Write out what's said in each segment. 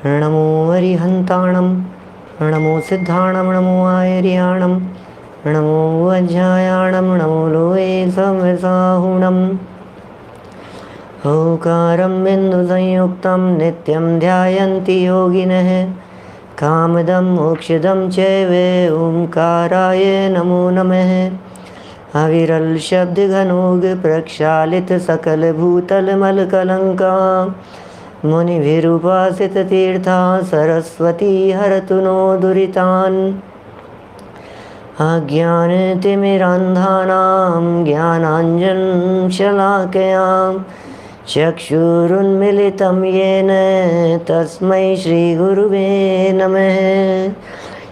नमो अरिहन्ताणं नमो सिद्धाणं नमो आयर्याणं नमो वज्रायाणं नमो लोये संविसाहुणम् ओंकारं बिन्दुसंयुक्तं नित्यं ध्यायन्ति योगिनः कामदं मोक्षदं चैव ओंकाराय नमो नमः अविरल शब्द घनोग प्रक्षालित सकल भूतल मल कलंका मुनिभिरुपासित तीर्था सरस्वती हरतु नो दुरितान् अज्ञानतिमिरान्धानां ज्ञानाञ्जनशलाकयां चक्षुरुन्मिलितं येन तस्मै श्रीगुरुवे नमः।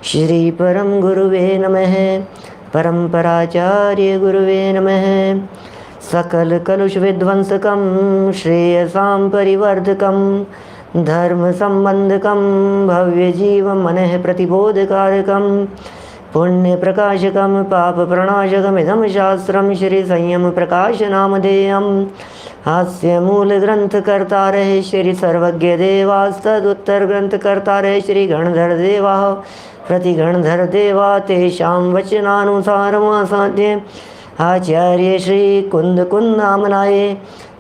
श्री परम गुरुवे नमः। परम्पराचार्य गुरुवे नमः। सकल कलुष विध्वंसकं श्रेयसां परिवर्धकं धर्म संबंधकं भव्य जीव मनः प्रतिबोधकारकं पुण्य प्रकाशकं पाप प्रणाशकमिदं शास्त्रं श्री संयम प्रकाश नामधेयं हास्य मूल ग्रंथ कर्तारः श्री सर्वज्ञ देवास्तदुत्तर ग्रंथ कर्तारः श्री गणधर देवा प्रतिगणधर देवा तेषां वचनानुसारमासाद्य आचार्य श्री कुंद कुन्दामनाय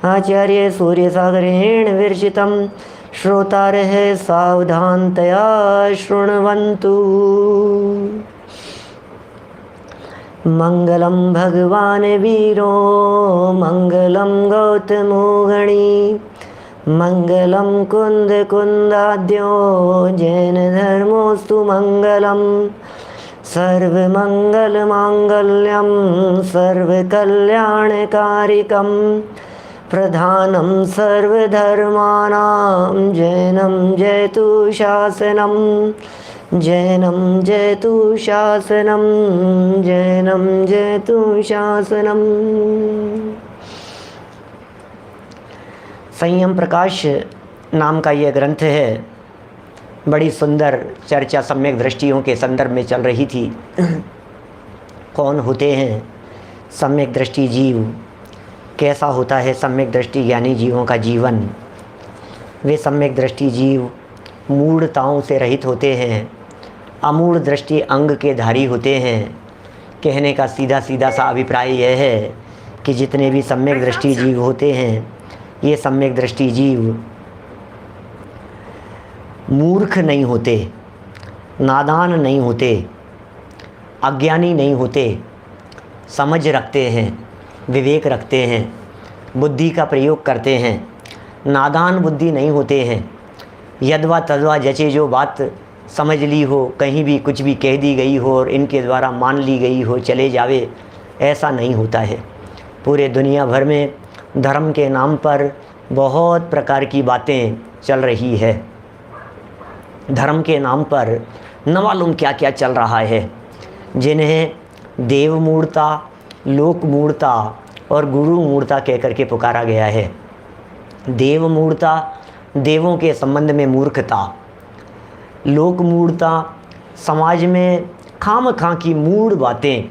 आचार्य सूर्यसागरेण विरचितं श्रोतारः सावधानतया शृण्वन्तु। मंगलम भगवान वीरो मंगलम गौतमो गणी मंगलम कुंद कुंदाद्यो जैन धर्मोस्तु मंगलम सर्वमंगल मांगल्यम सर्वकल्याणकारिकं प्रधानं सर्वधर्माणां जैनं जयतु शासनं जैनं जयतु शासनं जैनं जयतु शासनं। संयम प्रकाश नाम का यह ग्रंथ है। बड़ी सुंदर चर्चा सम्यक दृष्टियों के संदर्भ में चल रही थी। कौन होते हैं सम्यक दृष्टि जीव, कैसा होता है सम्यक दृष्टि ज्ञानी जीवों का जीवन। वे सम्यक दृष्टि जीव मूढ़ताओं से रहित होते हैं, अमूढ़ दृष्टि अंग के धारी होते हैं। कहने का सीधा सीधा सा अभिप्राय यह है कि जितने भी सम्यक दृष्टि जीव होते हैं, ये सम्यक दृष्टि जीव मूर्ख नहीं होते, नादान नहीं होते, अज्ञानी नहीं होते, समझ रखते हैं, विवेक रखते हैं, बुद्धि का प्रयोग करते हैं, नादान बुद्धि नहीं होते हैं। यदवा तदवा जचे जो बात समझ ली हो, कहीं भी कुछ भी कह दी गई हो और इनके द्वारा मान ली गई हो, चले जावे, ऐसा नहीं होता है। पूरे दुनिया भर में धर्म के नाम पर बहुत प्रकार की बातें चल रही है। धर्म के नाम पर न मालूम क्या क्या चल रहा है, जिन्हें देव मूढ़ता, लोक मूढ़ता और गुरु मूढ़ता कह करके पुकारा गया है। देव मूढ़ता, देवों के संबंध में मूर्खता। लोक मूढ़ता, समाज में खाम खां की मूढ़ बातें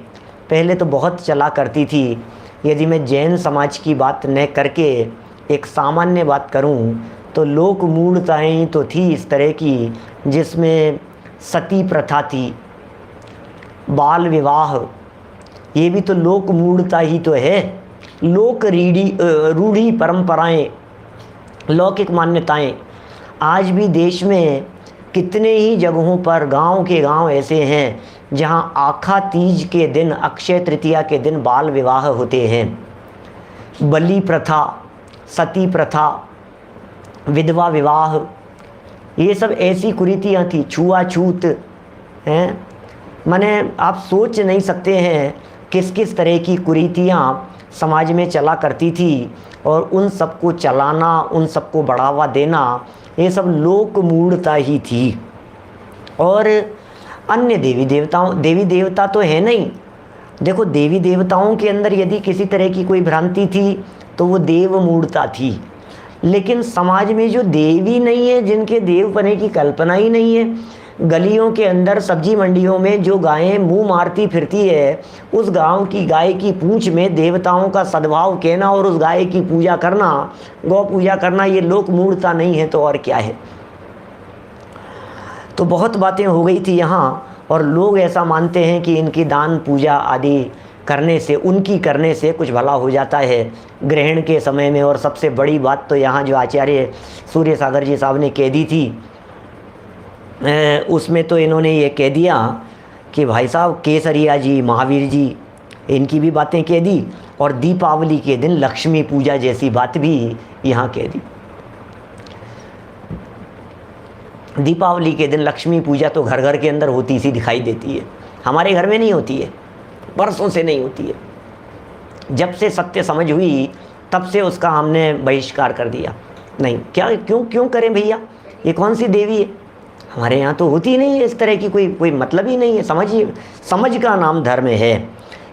पहले तो बहुत चला करती थी। यदि मैं जैन समाज की बात न करके एक सामान्य बात करूं, तो लोक मूढ़ताएँ तो थी इस तरह की, जिसमें सती प्रथा थी, बाल विवाह, ये भी तो लोक मूढ़ता ही तो है। लोक रूढ़ी परंपराएं, लौकिक मान्यताएं। आज भी देश में कितने ही जगहों पर गांव के गांव ऐसे हैं जहां आखा तीज के दिन, अक्षय तृतीया के दिन बाल विवाह होते हैं। बलि प्रथा, सती प्रथा, विधवा विवाह, ये सब ऐसी कुरीतियाँ थी। छुआछूत हैं, माने आप सोच नहीं सकते हैं किस किस तरह की कुरीतियाँ समाज में चला करती थी। और उन सबको चलाना, उन सबको बढ़ावा देना, ये सब लोक मूढ़ता ही थी। और अन्य देवी देवता तो है नहीं। देखो, देवी देवताओं के अंदर यदि किसी तरह की कोई भ्रांति थी तो वो देव मूढ़ता थी। लेकिन समाज में जो देवी नहीं है, जिनके देव बने की कल्पना ही नहीं है, गलियों के अंदर, सब्जी मंडियों में जो गायें मुंह मारती फिरती है, उस गांव की गाय की पूंछ में देवताओं का सद्भाव कहना और उस गाय की पूजा करना, गौ पूजा करना, ये लोक मूढ़ता नहीं है तो और क्या है। तो बहुत बातें हो गई थी यहाँ, और लोग ऐसा मानते हैं कि इनकी दान पूजा आदि करने से, उनकी करने से कुछ भला हो जाता है ग्रहण के समय में। और सबसे बड़ी बात तो यहाँ जो आचार्य सूर्य सागर जी साहब ने कह दी थी, उसमें तो इन्होंने ये कह दिया कि भाई साहब केसरिया जी, महावीर जी, इनकी भी बातें कह दी, और दीपावली के दिन लक्ष्मी पूजा जैसी बात भी यहाँ कह दी। दीपावली के दिन लक्ष्मी पूजा तो घर घर के अंदर होती सी दिखाई देती है, हमारे घर में नहीं होती है, बरसों से नहीं होती है। जब से सत्य समझ हुई तब से उसका हमने बहिष्कार कर दिया। नहीं, क्या क्यों करें भैया, ये कौन सी देवी है, हमारे यहाँ तो होती नहीं है इस तरह की, कोई मतलब ही नहीं है। समझ का नाम धर्म है।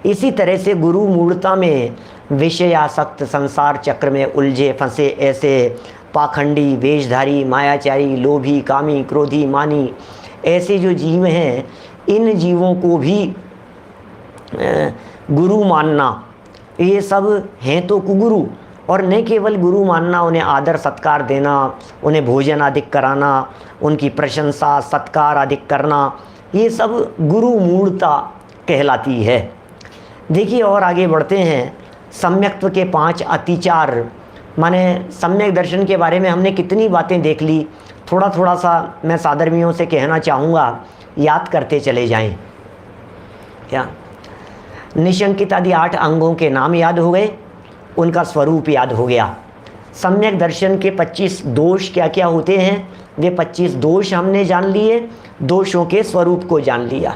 इसी तरह से गुरु मूढ़ता में विषयासक्त संसार चक्र में उलझे फंसे ऐसे पाखंडी, वेशधारी, मायाचारी, लोभी, कामी, क्रोधी, मानी ऐसे जो जीव हैं, इन जीवों को भी गुरु मानना, ये सब हैं तो कुगुरु। और न केवल गुरु मानना, उन्हें आदर सत्कार देना, उन्हें भोजन आदि कराना, उनकी प्रशंसा सत्कार आदि करना, ये सब गुरु मूढ़ता कहलाती है। देखिए और आगे बढ़ते हैं। सम्यक्त्व के 5 अतिचार, माने सम्यक दर्शन के बारे में हमने कितनी बातें देख ली, थोड़ा सा मैं साधर्मियों से कहना चाहूँगा, याद करते चले जाएं। क्या निशंकित आदि 8 अंगों के नाम याद हो गए, उनका स्वरूप याद हो गया। सम्यक दर्शन के 25 दोष क्या क्या होते हैं, वे 25 दोष हमने जान लिए, दोषों के स्वरूप को जान लिया।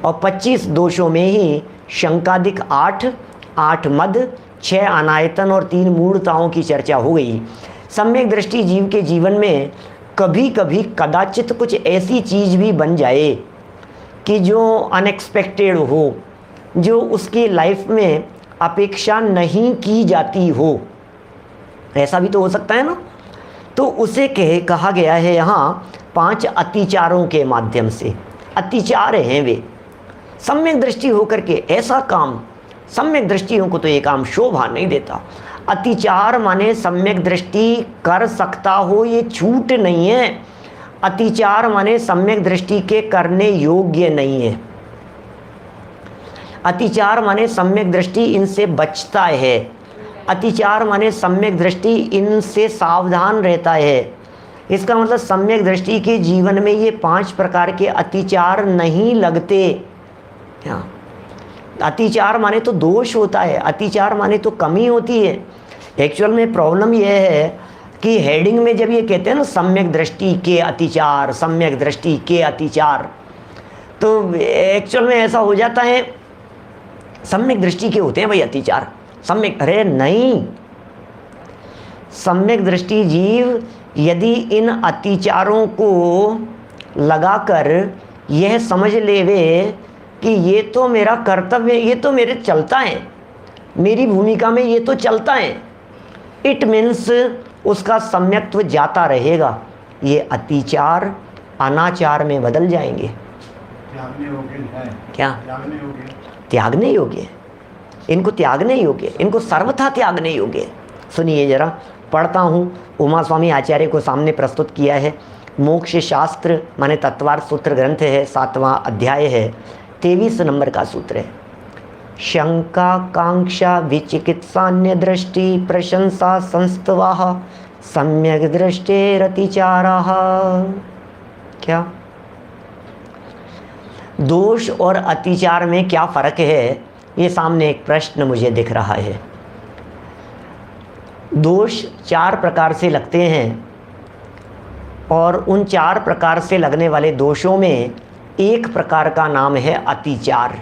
और 25 दोषों में ही शंकादिक 8 मद, 6 अनायतन और 3 मूढ़ताओं की चर्चा हो गई। सम्यक दृष्टि जीव के जीवन में कभी कभी कदाचित कुछ ऐसी चीज़ भी बन जाए कि जो अनएक्सपेक्टेड हो, जो उसकी लाइफ में अपेक्षा नहीं की जाती हो, ऐसा भी तो हो सकता है ना। तो उसे कहा गया है यहाँ 5 अतिचारों के माध्यम से। अतिचार हैं वे, सम्यक दृष्टि होकर के ऐसा काम, सम्यक दृष्टियों को तो ये काम शोभा नहीं देता। अतिचार माने सम्यक दृष्टि कर सकता हो, ये छूट नहीं है। अतिचार माने सम्यक दृष्टि के करने योग्य नहीं है। अतिचार माने सम्यक दृष्टि इनसे बचता है। अतिचार माने सम्यक दृष्टि इनसे सावधान रहता है। इसका मतलब सम्यक दृष्टि के जीवन में ये 5 प्रकार के अतिचार नहीं लगते। अतिचार माने तो दोष होता है, अतिचार माने तो कमी होती है। एक्चुअल में प्रॉब्लम यह है कि हेडिंग में जब ये कहते हैं ना सम्यक दृष्टि के अतिचार, सम्यक दृष्टि के अतिचार, तो एक्चुअल में ऐसा हो जाता है सम्यक दृष्टि के होते हैं भाई अतिचार, सम्यक, अरे नहीं। सम्यक दृष्टि जीव यदि इन अतिचारों को लगाकर यह समझ लेवे कि ये तो मेरा कर्तव्य, ये तो मेरे चलता है, मेरी भूमिका में ये तो चलता है, इट मीन्स उसका सम्यक्त्व जाता रहेगा। ये अतिचार अनाचार में बदल जाएंगे। क्या त्यागने योग्य है, इनको त्यागने योग्य, इनको सर्वथा त्यागने योग्य। सुनिए जरा, पढ़ता हूँ। उमा स्वामी आचार्य को सामने प्रस्तुत किया है। मोक्ष शास्त्र माने तत्वार्थ सूत्र ग्रंथ है, 7वां अध्याय है, 23 नंबर का सूत्र है। शंका कांक्षा विचिकित्सान्य दृष्टि प्रशंसा संस्तवाः सम्यक दृष्टेरतिचाराः। क्या दोष और अतिचार में क्या फ़र्क है, ये सामने एक प्रश्न मुझे दिख रहा है। दोष 4 प्रकार से लगते हैं और उन 4 प्रकार से लगने वाले दोषों में एक प्रकार का नाम है अतिचार।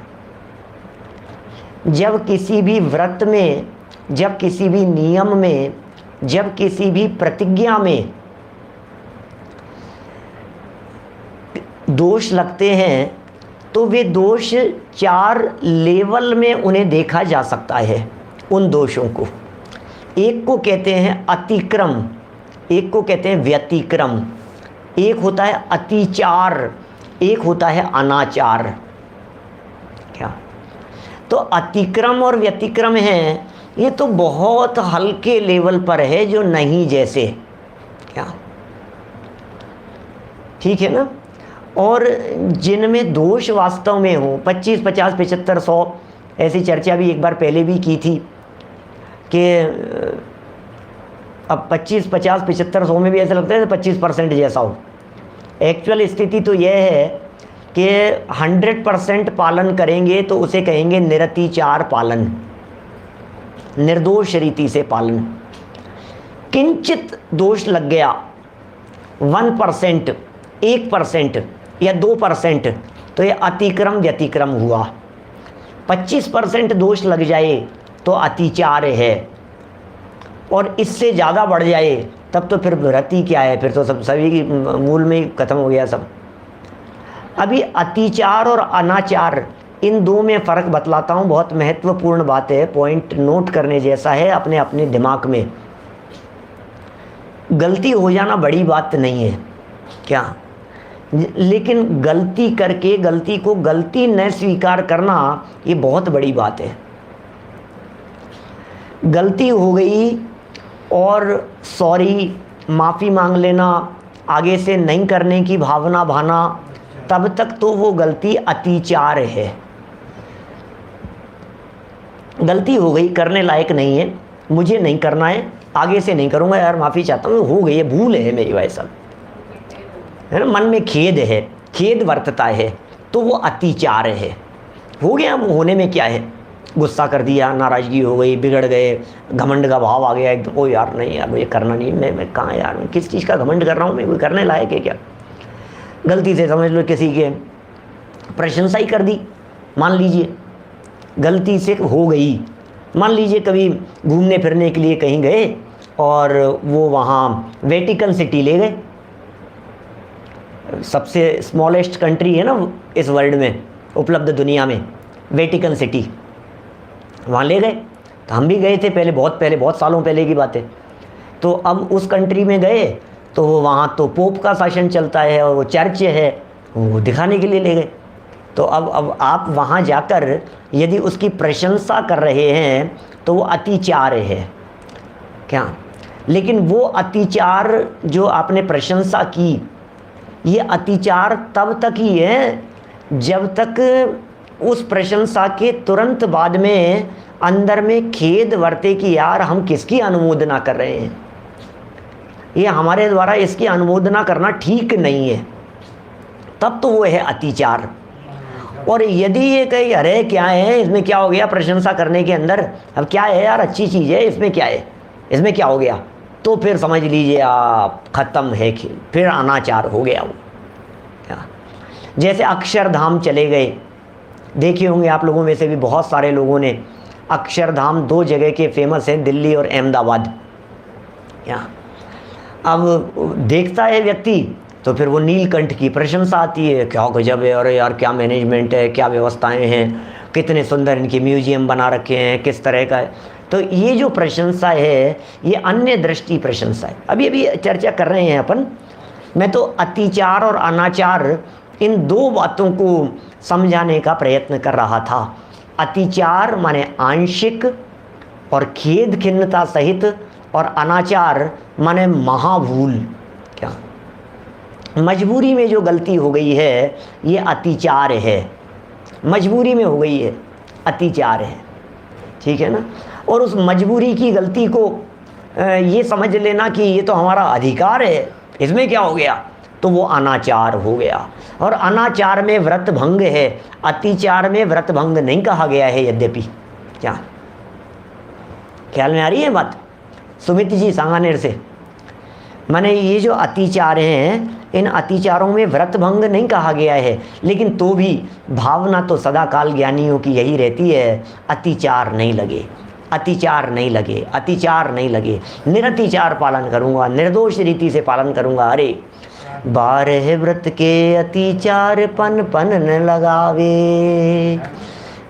जब किसी भी व्रत में, जब किसी भी नियम में, जब किसी भी प्रतिज्ञा में दोष लगते हैं तो वे दोष 4 लेवल में उन्हें देखा जा सकता है। उन दोषों को, एक को कहते हैं अतिक्रम, एक को कहते हैं व्यतिक्रम, एक होता है अतिचार, एक होता है अनाचार। क्या तो अतिक्रम और व्यतिक्रम है, ये तो बहुत हल्के लेवल पर है, जो नहीं जैसे। क्या ठीक है ना। और जिनमें दोष वास्तव में हो, 25, 50, 75, 100, ऐसी चर्चा भी एक बार पहले भी की थी कि अब 25, 50, 75, 100 में भी ऐसा लगता है 25% जैसा हो। एक्चुअल स्थिति तो यह है कि 100% पालन करेंगे तो उसे कहेंगे निरतिचार पालन, निर्दोष रीति से पालन। किंचित दोष लग गया, 1%, 1% या 2%, तो ये अतिक्रम व्यतिक्रम हुआ। 25% दोष लग जाए तो अतिचार है, और इससे ज़्यादा बढ़ जाए तब तो फिर रति क्या है, फिर तो सब सभी की मूल में ही खत्म हो गया सब। अभी अतिचार और अनाचार, इन दो में फ़र्क बतलाता हूँ, बहुत महत्वपूर्ण बात है, पॉइंट नोट करने जैसा है अपने अपने दिमाग में। गलती हो जाना बड़ी बात नहीं है क्या, लेकिन गलती करके गलती को गलती न स्वीकार करना ये बहुत बड़ी बात है। गलती हो गई और सॉरी, माफ़ी मांग लेना, आगे से नहीं करने की भावना भाना, तब तक तो वो गलती अतिचार है। गलती हो गई, करने लायक नहीं है, मुझे नहीं करना है, आगे से नहीं करूँगा यार, माफ़ी चाहता हूँ, हो गई है, भूल है मेरी, भाई साहब, है ना, मन में खेद है, खेद वर्तता है, तो वो अतिचार है। हो गया, होने में क्या है, गुस्सा कर दिया, नाराज़गी हो गई, बिगड़ गए, घमंड का भाव आ गया एकदम, ओ यार नहीं यार मुझे करना नहीं, मैं कहाँ यार, मैं किस चीज़ का घमंड कर रहा हूँ, मैं कोई करने लायक है क्या। गलती से समझ लो किसी के प्रशंसा ही कर दी, मान लीजिए गलती से हो गई। मान लीजिए कभी घूमने फिरने के लिए कहीं गए और वो वहाँ वेटिकन सिटी ले गए, सबसे स्मॉलेस्ट कंट्री है ना इस वर्ल्ड में उपलब्ध दुनिया में, वेटिकन सिटी, वहाँ ले गए। तो हम भी गए थे पहले, बहुत सालों पहले की बात है। तो अब उस कंट्री में गए तो वहाँ तो पोप का शासन चलता है और वो चर्च है, वो दिखाने के लिए ले गए। तो अब आप वहाँ जाकर यदि उसकी प्रशंसा कर रहे हैं तो वो अतिचार है क्या। लेकिन वो अतिचार जो आपने प्रशंसा की, ये अतिचार तब तक ही है जब तक उस प्रशंसा के तुरंत बाद में अंदर में खेद वर्ते कि यार हम किसकी अनुमोदना कर रहे हैं, ये हमारे द्वारा इसकी अनुमोदना करना ठीक नहीं है, तब तो वो है अतिचार। और यदि ये कहे अरे क्या है इसमें, क्या हो गया प्रशंसा करने के अंदर, अब क्या है यार, अच्छी चीज़ है, इसमें क्या है, इसमें क्या हो गया, तो फिर समझ लीजिए आप ख़त्म है खेल, फिर अनाचार हो गया वो। जैसे अक्षरधाम चले गए, देखे होंगे आप लोगों में से भी बहुत सारे लोगों ने, अक्षरधाम 2 जगह के फेमस हैं, दिल्ली और अहमदाबाद। अब देखता है व्यक्ति तो फिर वो नीलकंठ की प्रशंसा आती है, क्या गजब है, अरे यार क्या मैनेजमेंट है, क्या व्यवस्थाएं हैं, कितने सुंदर इनके म्यूजियम बना रखे हैं, किस तरह का है। तो ये जो प्रशंसा है ये अन्य दृष्टि प्रशंसा है। अभी चर्चा कर रहे हैं अपन, मैं तो अतिचार और अनाचार इन 2 बातों को समझाने का प्रयत्न कर रहा था। अतिचार माने आंशिक और खेद खिन्नता सहित, और अनाचार माने महाभूल, क्या मजबूरी में जो गलती हो गई है ये अतिचार है, मजबूरी में हो गई है, अतिचार है, ठीक है ना। और उस मजबूरी की गलती को ये समझ लेना कि ये तो हमारा अधिकार है, इसमें क्या हो गया, तो वो अनाचार हो गया। और अनाचार में व्रत भंग है, अतिचार में व्रत भंग नहीं कहा गया है यद्यपि। क्या ख्याल में आ रही है बात सुमित जी सांगानेर से। माने ये जो अतिचार हैं, इन अतिचारों में व्रत भंग नहीं कहा गया है, लेकिन तो भी भावना तो सदा काल ज्ञानियों की यही रहती है, अतिचार नहीं लगे, अतिचार नहीं लगे, अतिचार नहीं लगे, निरतिचार पालन करूँगा, निर्दोष रीति से पालन करूँगा। अरे 12 व्रत के अतिचार पन पन न लगावे,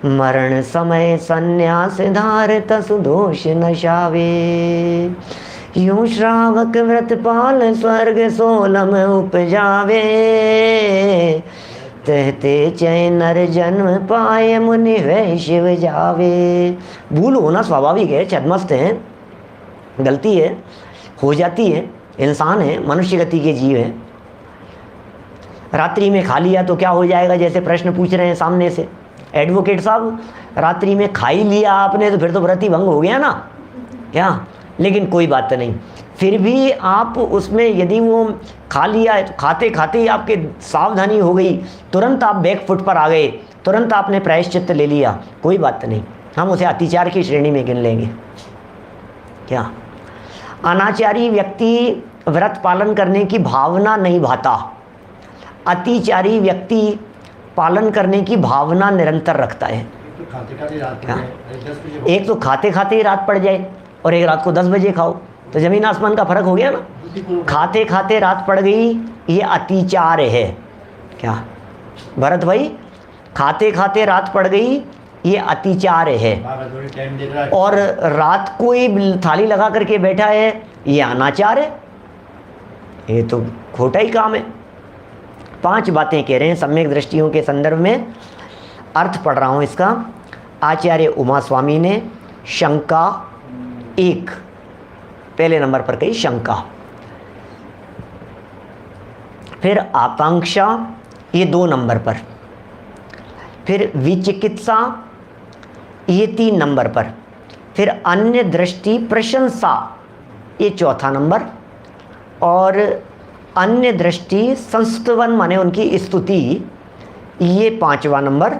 मरण समय संन्यास धार तसु दोष नशावे। यूं श्रावक व्रत पाल स्वर्ग सोलम उपजावे, कहते चय नर जन्म पाए मुनि वै शिव जावे। भूल होना स्वाभाविक है, छद्मस्त हैं, गलती है, हो जाती है, इंसान है, मनुष्य गति के जीव हैं। रात्रि में खा लिया तो क्या हो जाएगा, जैसे प्रश्न पूछ रहे हैं सामने से एडवोकेट साहब, रात्रि में खा ही लिया आपने तो फिर तो व्रत ही भंग हो गया ना क्या। लेकिन कोई बात नहीं, फिर भी आप उसमें यदि वो खा लिया है तो खाते खाते ही आपके सावधानी हो गई, तुरंत आप बैक फुट पर आ गए, तुरंत आपने प्रायश्चित्त ले लिया, कोई बात नहीं, हम उसे अतिचार की श्रेणी में गिन लेंगे क्या। अनाचारी व्यक्ति व्रत पालन करने की भावना नहीं भाता, अतिचारी व्यक्ति पालन करने की भावना निरंतर रखता है। एक तो खाते खाते ही रात पड़ जाए और एक रात को 10 बजे खाओ, तो जमीन आसमान का फर्क हो गया ना। खाते खाते रात पड़ गई, ये अतिचार है क्या भरत भाई, खाते खाते रात पड़ गई ये अतिचार है। और रात को ही थाली लगा करके बैठा है ये अनाचार है, ये तो खोटा ही काम है। 5 बातें कह रहे हैं सम्यक दृष्टियों के संदर्भ में, अर्थ पढ़ रहा हूँ इसका। आचार्य उमा स्वामी ने शंका 1 पहले नंबर पर कही शंका, फिर आकांक्षा ये 2 नंबर पर, फिर विचिकित्सा ये 3 नंबर पर, फिर अन्य दृष्टि प्रशंसा ये 4था नंबर, और अन्य दृष्टि संस्तवन माने उनकी स्तुति ये 5वां नंबर।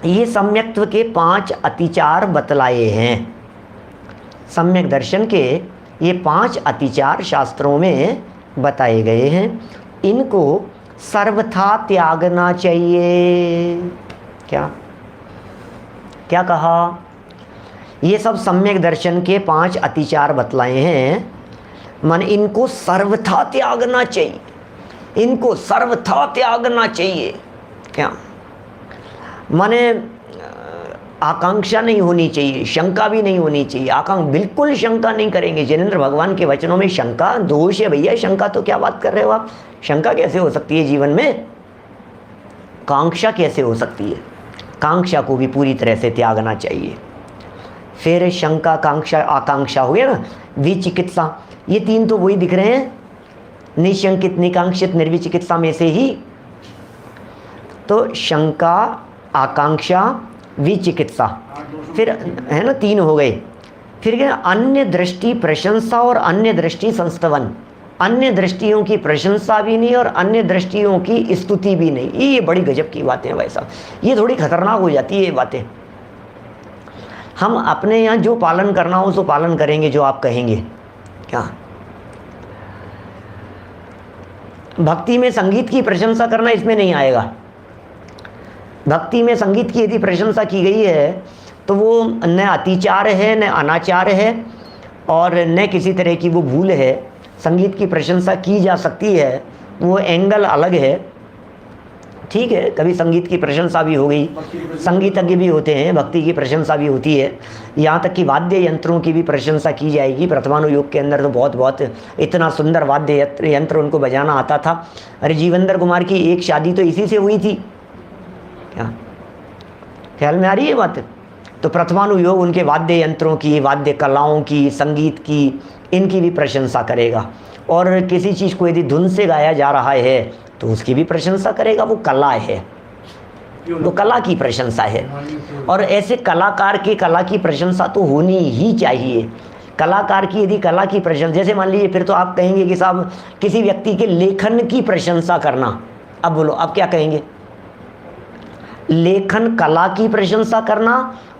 ये सम्यक्त्व के 5 अतिचार बतलाए हैं। सम्यक दर्शन के ये 5 अतिचार शास्त्रों में बताए गए हैं, इनको सर्वथा त्यागना चाहिए। क्या क्या कहा, ये सब सम्यक दर्शन के 5 अतिचार बतलाए हैं, मन इनको सर्वथा त्यागना चाहिए, इनको सर्वथा त्यागना चाहिए। क्या माने आकांक्षा नहीं होनी चाहिए, शंका भी नहीं होनी चाहिए। बिल्कुल शंका नहीं करेंगे। जिनेंद्र भगवान के वचनों में शंका दोष है भैया, शंका तो क्या बात कर रहे हो आप, शंका कैसे हो सकती है जीवन में, कांक्षा कैसे हो सकती है। कांक्षा को भी पूरी तरह से त्यागना चाहिए। फिर शंका कांक्षा आकांक्षा हो गया ना, विचिकित्सा, ये 3 तो वही दिख रहे हैं, निशंकित निकांक्षित निर्विचिकित्सा में से ही। तो शंका आकांक्षा विचिकित्सा, फिर है ना 3 हो गए। फिर क्या, अन्य दृष्टि प्रशंसा और अन्य दृष्टि संस्तवन। अन्य दृष्टियों की प्रशंसा भी नहीं और अन्य दृष्टियों की स्तुति भी नहीं। ये बड़ी गजब की बातें हैं भाई साहब, ये थोड़ी खतरनाक हो जाती है ये बातें। हम अपने यहाँ जो पालन करना हो सो पालन करेंगे जो आप कहेंगे। क्या भक्ति में संगीत की प्रशंसा करना इसमें नहीं आएगा। भक्ति में संगीत की यदि प्रशंसा की गई है तो वो न अतिचार है न अनाचार है और न किसी तरह की वो भूल है। संगीत की प्रशंसा की जा सकती है, वो एंगल अलग है, ठीक है। कभी संगीत की प्रशंसा भी हो गई, संगीतज्ञ भी होते हैं, भक्ति की प्रशंसा भी होती है। यहाँ तक कि वाद्य यंत्रों की भी प्रशंसा की जाएगी। प्रथमानुयोग के अंदर तो बहुत इतना सुंदर वाद्य यंत्र उनको बजाना आता था। अरे जीवेंद्र कुमार की एक शादी तो इसी से हुई थी। क्या ख्याल में आ रही है बात। तो प्रथमानुयोग उनके वाद्य यंत्रों की, वाद्य कलाओं की, संगीत की, इनकी भी प्रशंसा करेगा। और किसी चीज़ को यदि धुन से गाया जा रहा है तो उसकी भी प्रशंसा करेगा। वो कला है, वो कला की प्रशंसा है। और ऐसे कलाकार की कला की प्रशंसा तो होनी ही चाहिए। कलाकार की यदि कला की प्रशंसा, जैसे मान लीजिए फिर तो आप कहेंगे कि साहब किसी व्यक्ति के लेखन की प्रशंसा करना। अब बोलो अब क्या कहेंगे, लेखन कला की प्रशंसा करना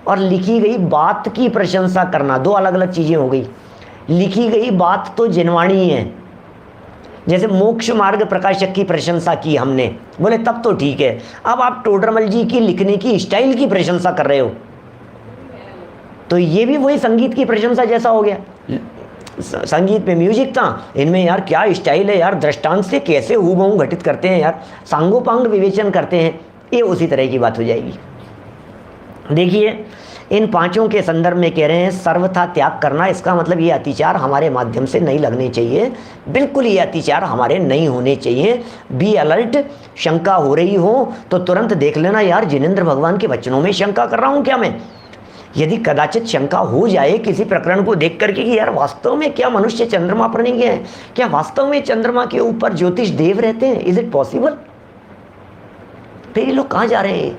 और लिखी गई बात की प्रशंसा करना, 2 अलग अलग चीज़ें हो गई। लिखी गई बात तो जिनवाणी है, जैसे मोक्ष मार्ग प्रकाशक की प्रशंसा की हमने, बोले तब तो ठीक है। अब आप टोडरमल जी की लिखने की स्टाइल की प्रशंसा कर रहे हो तो ये भी वही संगीत की प्रशंसा जैसा हो गया। संगीत में म्यूजिक था, इनमें यार क्या स्टाइल है यार, दृष्टांत से कैसे हूबहू घटित करते हैं यार, सांगोपांग विवेचन करते हैं, ये उसी तरह की बात हो जाएगी। देखिए इन 5 के संदर्भ में कह रहे हैं सर्वथा त्याग करना। इसका मतलब ये अतिचार हमारे माध्यम से नहीं लगने चाहिए, बिल्कुल ये अतिचार हमारे नहीं होने चाहिए। बी अलर्ट, शंका हो रही हो तो तुरंत देख लेना यार जिनेंद्र भगवान के वचनों में शंका कर रहा हूँ क्या मैं, यदि कदाचित शंका हो जाए किसी प्रकरण को देख करके कि यार वास्तव में क्या मनुष्य चंद्रमा पर नहीं गया है, क्या वास्तव में चंद्रमा के ऊपर ज्योतिष देव रहते हैं, इज इट पॉसिबल, फिर ये लोग कहाँ जा रहे हैं?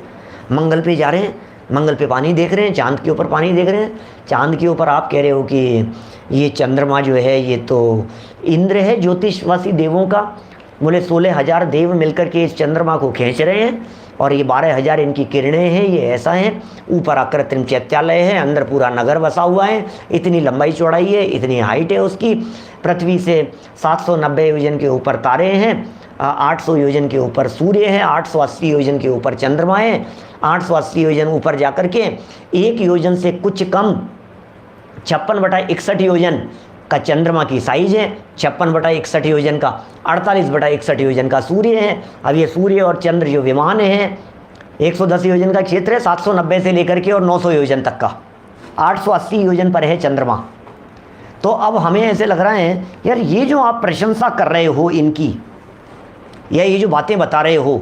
मंगल पे जा रहे हैं, मंगल पे पानी देख रहे हैं, चांद के ऊपर पानी देख रहे हैं। चांद के ऊपर आप कह रहे हो कि ये चंद्रमा जो है ये तो इंद्र है ज्योतिषवासी देवों का। बोले 16,000 देव मिलकर के इस चंद्रमा को खींच रहे हैं और ये 12,000 इनकी किरणें हैं, ये ऐसा है। ऊपर आकृत्रिम चैत्यालय है, अंदर पूरा नगर बसा हुआ है, इतनी लंबाई चौड़ाई है, इतनी हाइट है उसकी। पृथ्वी से 790 योजन के ऊपर तारे हैं, 800 योजन के ऊपर सूर्य है, 880 योजन के ऊपर चंद्रमा है। 880 योजन ऊपर जाकर के 1 योजन से कुछ कम 56/61 योजन का चंद्रमा की साइज है, 56/61 योजन का, 48/61 योजन का सूर्य है। अब ये सूर्य और चंद्र जो विमान है, 110 योजन का क्षेत्र है, 790 से लेकर के और 900 योजन तक का, 880 योजन पर है चंद्रमा। तो अब हमें ऐसे लग रहा है यार ये जो आप प्रशंसा कर रहे हो इनकी, या ये जो बातें बता रहे हो,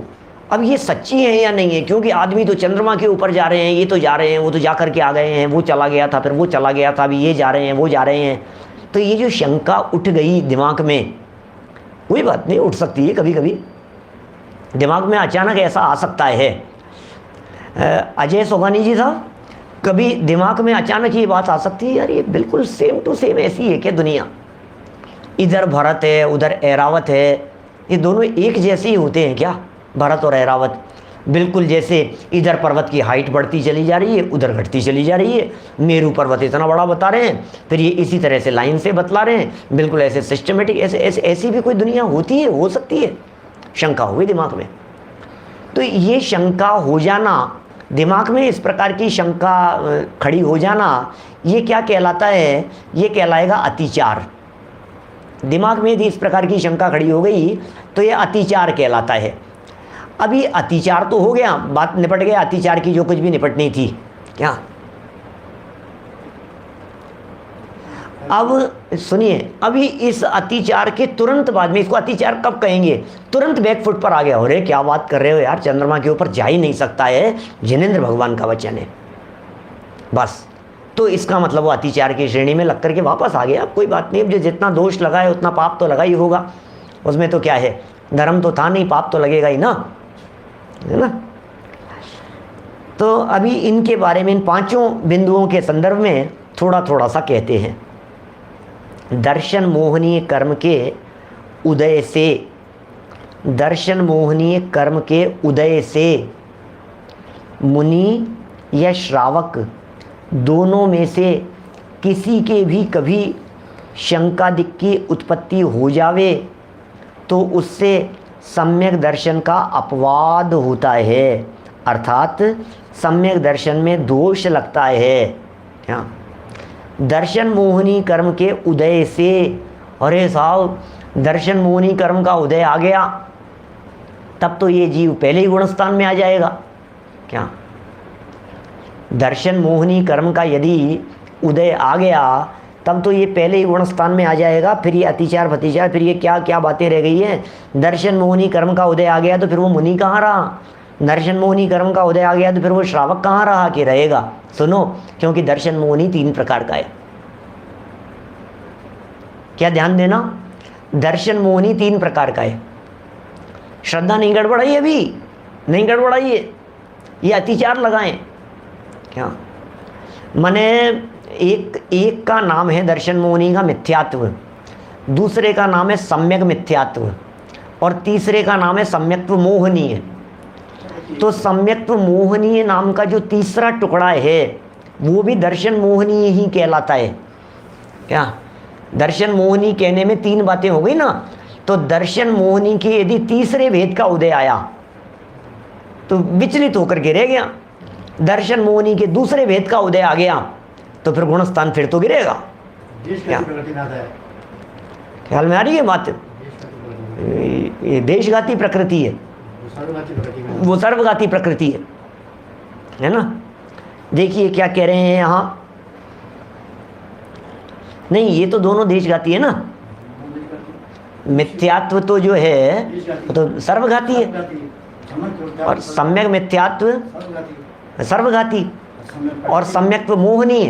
अब ये सच्ची है या नहीं है? क्योंकि आदमी तो चंद्रमा के ऊपर जा रहे हैं, ये तो जा रहे हैं, वो तो जा करके आ गए हैं, वो चला गया था, फिर वो चला गया था, अभी ये जा रहे हैं, वो जा रहे हैं। तो ये जो शंका उठ गई दिमाग में, कोई बात नहीं, उठ सकती है कभी कभी दिमाग में, अचानक ऐसा आ सकता है। अजय सोगानी जी साहब, कभी दिमाग में अचानक ये बात आ सकती है यार ये बिल्कुल सेम टू सेम ऐसी है क्या दुनिया? इधर भरत है, उधर ऐरावत है, ये दोनों एक जैसे ही होते हैं क्या, भरत और ऐरावत? बिल्कुल जैसे इधर पर्वत की हाइट बढ़ती चली जा रही है, उधर घटती चली जा रही है। मेरू पर्वत इतना बड़ा बता रहे हैं, फिर ये इसी तरह से लाइन से बतला रहे हैं, बिल्कुल ऐसे सिस्टमेटिक। ऐसी भी कोई दुनिया होती है, हो सकती है? शंका हुई दिमाग में। तो ये शंका हो जाना दिमाग में, इस प्रकार की शंका खड़ी हो जाना, ये क्या कहलाता है? ये कहलाएगा अतिचार। दिमाग में यदि इस प्रकार की शंका खड़ी हो गई तो ये अतिचार कहलाता है। अभी अतिचार तो हो गया, बात निपट गया अतिचार की, जो कुछ भी निपटनी थी क्या। अब सुनिए, अभी इस अतिचार के तुरंत बाद में, इसको अतिचार कब कहेंगे? तुरंत बैकफुट पर आ गया, अरे क्या बात कर रहे हो यार, चंद्रमा के ऊपर जा ही नहीं सकता है, जिनेंद्र भगवान का वचन है, बस। तो इसका मतलब वो अतिचार की श्रेणी में लग करके वापस आ गया। अब कोई बात नहीं, अब जो जितना दोष लगा है उतना पाप तो लगा ही होगा, उसमें तो क्या है, धर्म तो था नहीं, पाप तो लगेगा ही ना, है ना। तो अभी इनके बारे में, इन 5 बिंदुओं के संदर्भ में थोड़ा थोड़ा सा कहते हैं। दर्शन मोहनीय कर्म के उदय से, दर्शन मोहनीय कर्म के उदय से मुनि या श्रावक दोनों में से किसी के भी कभी शंकादिक की उत्पत्ति हो जावे तो उससे सम्यक दर्शन का अपवाद होता है, अर्थात सम्यक दर्शन में दोष लगता है। क्या? दर्शन मोहनी कर्म के उदय से, अरे साहब दर्शन मोहनी कर्म का उदय आ गया, तब तो ये जीव पहले ही गुणस्थान में आ जाएगा। क्या? दर्शन मोहनी कर्म का यदि उदय आ गया तब तो ये पहले ही गुणस्थान में आ जाएगा। फिर ये अतिचार भतिचार, फिर ये क्या क्या बातें रह गई हैं। दर्शन मोहनी कर्म का उदय आ गया तो फिर वो मुनि कहाँ रहा? दर्शन मोहनी कर्म का उदय आ गया तो फिर वो श्रावक कहाँ रहा कि रहेगा? सुनो, क्योंकि दर्शन मोहनी 3 प्रकार का है। क्या ध्यान देना, दर्शन मोहनी 3 प्रकार का है। श्रद्धा नहीं गड़बड़ाई, अभी नहीं गड़बड़ाई है, ये अतिचार लगाएं। क्या माने, एक का नाम है दर्शन मोहनी का मिथ्यात्व, दूसरे का नाम है सम्यक मिथ्यात्व, और तीसरे का नाम है सम्यक्त्व मोहनीय। तो सम्यक्त्व मोहनीय नाम का जो तीसरा टुकड़ा है वो भी दर्शन मोहनीय ही कहलाता है। क्या? दर्शन मोहनी कहने में 3 बातें हो गई ना। तो दर्शन मोहनी के यदि तीसरे भेद का उदय आया तो विचलित होकर के रह गया। दर्शन मोहनी के दूसरे भेद का उदय आ गया तो फिर गुणस्थान फिर तो गिरेगा। क्या ख्याल में आ रही है बात? ये देशघाती प्रकृति है, वो सर्वघाती प्रकृति है ना। देखिए क्या कह रहे हैं यहाँ, नहीं ये तो दोनों देशघाती है ना। मिथ्यात्व तो जो है वो तो सर्वघाती है, और सम्यक मिथ्यात्व सर्वघाती। और सम्यक्त्व मोहनीय,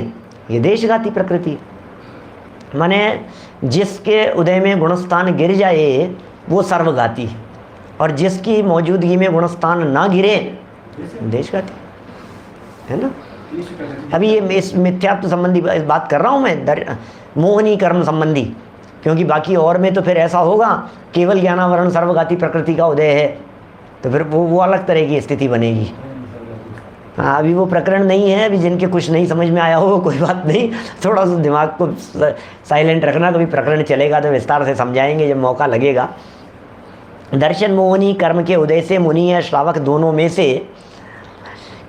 ये देशघाती प्रकृति है। माने जिसके उदय में गुणस्थान गिर जाए वो सर्वघाती है, और जिसकी मौजूदगी में गुणस्थान ना गिरे देशघाती है ना। अभी ये इस मिथ्यात्व संबंधी बात कर रहा हूँ मैं, मोहनी कर्म संबंधी, क्योंकि बाकी और में तो फिर ऐसा होगा केवल ज्ञानावरण सर्वघाती प्रकृति का उदय है, तो फिर वो अलग तरह की स्थिति बनेगी। हाँ, अभी वो प्रकरण नहीं है, अभी जिनके कुछ नहीं समझ में आया हो कोई बात नहीं, थोड़ा सा दिमाग को साइलेंट रखना, कभी प्रकरण चलेगा तो विस्तार से समझाएंगे जब मौका लगेगा। दर्शन मोहनी कर्म के उदय से मुनि या श्रावक दोनों में से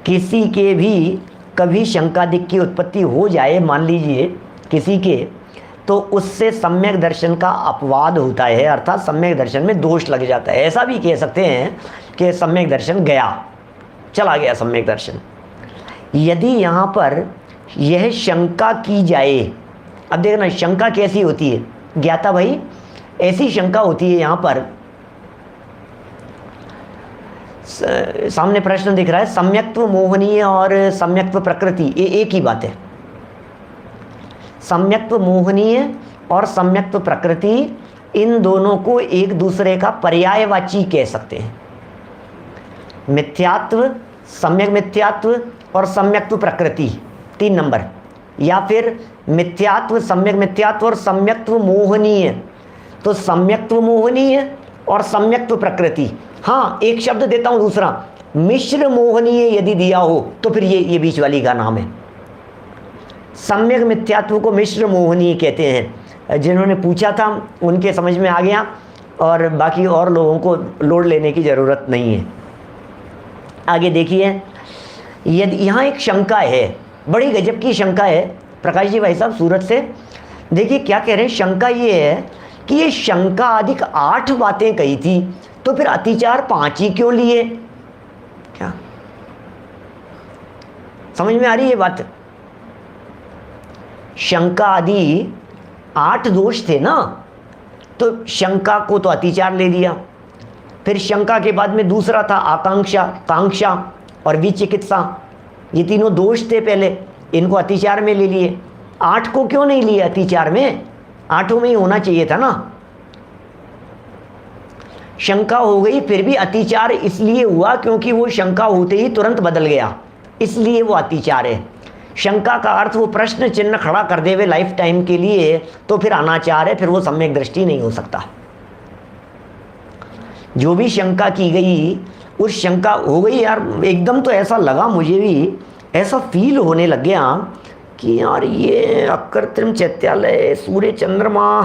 किसी के भी कभी शंकादिक की उत्पत्ति हो जाए, मान लीजिए किसी के, तो उससे सम्यक दर्शन का अपवाद होता है, अर्थात सम्यक दर्शन में दोष लग जाता है। ऐसा भी कह सकते हैं कि सम्यक दर्शन गया, चला गया सम्यक दर्शन। यदि यहाँ पर यह शंका की जाए, अब देखना शंका कैसी होती है ज्ञाता भाई, ऐसी शंका होती है यहाँ पर, सामने प्रश्न दिख रहा है, सम्यक्त्व मोहनीय और सम्यक्त्व प्रकृति, ये एक ही बात है। सम्यक्त्व मोहनीय और सम्यक्त्व प्रकृति, इन दोनों को एक दूसरे का पर्यायवाची कह सकते हैं। मिथ्यात्व, सम्यक मिथ्यात्व और सम्यक्त्व प्रकृति 3 नंबर, या फिर मिथ्यात्व, सम्यक मिथ्यात्व और सम्यक्त्व मोहनीय, तो सम्यक्त्व मोहनीय और सम्यक्त्व प्रकृति। हाँ, एक शब्द देता हूं दूसरा, मिश्र मोहनीय यदि दिया हो तो फिर ये बीच वाली का नाम है। सम्यक मिथ्यात्व को मिश्र मोहनीय कहते हैं। जिन्होंने पूछा था उनके समझ में आ गया, और बाकी और लोगों को लोड लेने की ज़रूरत नहीं है। आगे देखिए, यदि यहाँ एक शंका है, बड़ी गजब की शंका है प्रकाश जी भाई साहब सूरत से। देखिए क्या कह रहे हैं, शंका ये है कि ये शंका अधिक 8 बातें कही थी, तो फिर अतिचार 5 ही क्यों लिए? क्या समझ में आ रही है बात? शंका आदि 8 दोष थे ना, तो शंका को तो अतिचार ले लिया, फिर शंका के बाद में दूसरा था आकांक्षा, कांक्षा और विचिकित्सा, ये तीनों दोष थे पहले, इनको अतिचार में ले लिए। 8 को क्यों नहीं लिए अतिचार में? 8 में ही होना चाहिए था ना। शंका हो गई, फिर भी अतिचार इसलिए हुआ क्योंकि वो शंका होते ही तुरंत बदल गया, इसलिए वो अतिचार है। शंका का अर्थ वो प्रश्न चिन्ह खड़ा कर दे हुए लाइफ टाइम के लिए, तो फिर अनाचार है, फिर वो सम्यक दृष्टि नहीं हो सकता। जो भी शंका की गई, उस शंका हो गई यार, एकदम तो ऐसा लगा, मुझे भी ऐसा फील होने लग गया कि यार ये अकृत्रिम चैत्यालय, सूर्य चंद्रमा,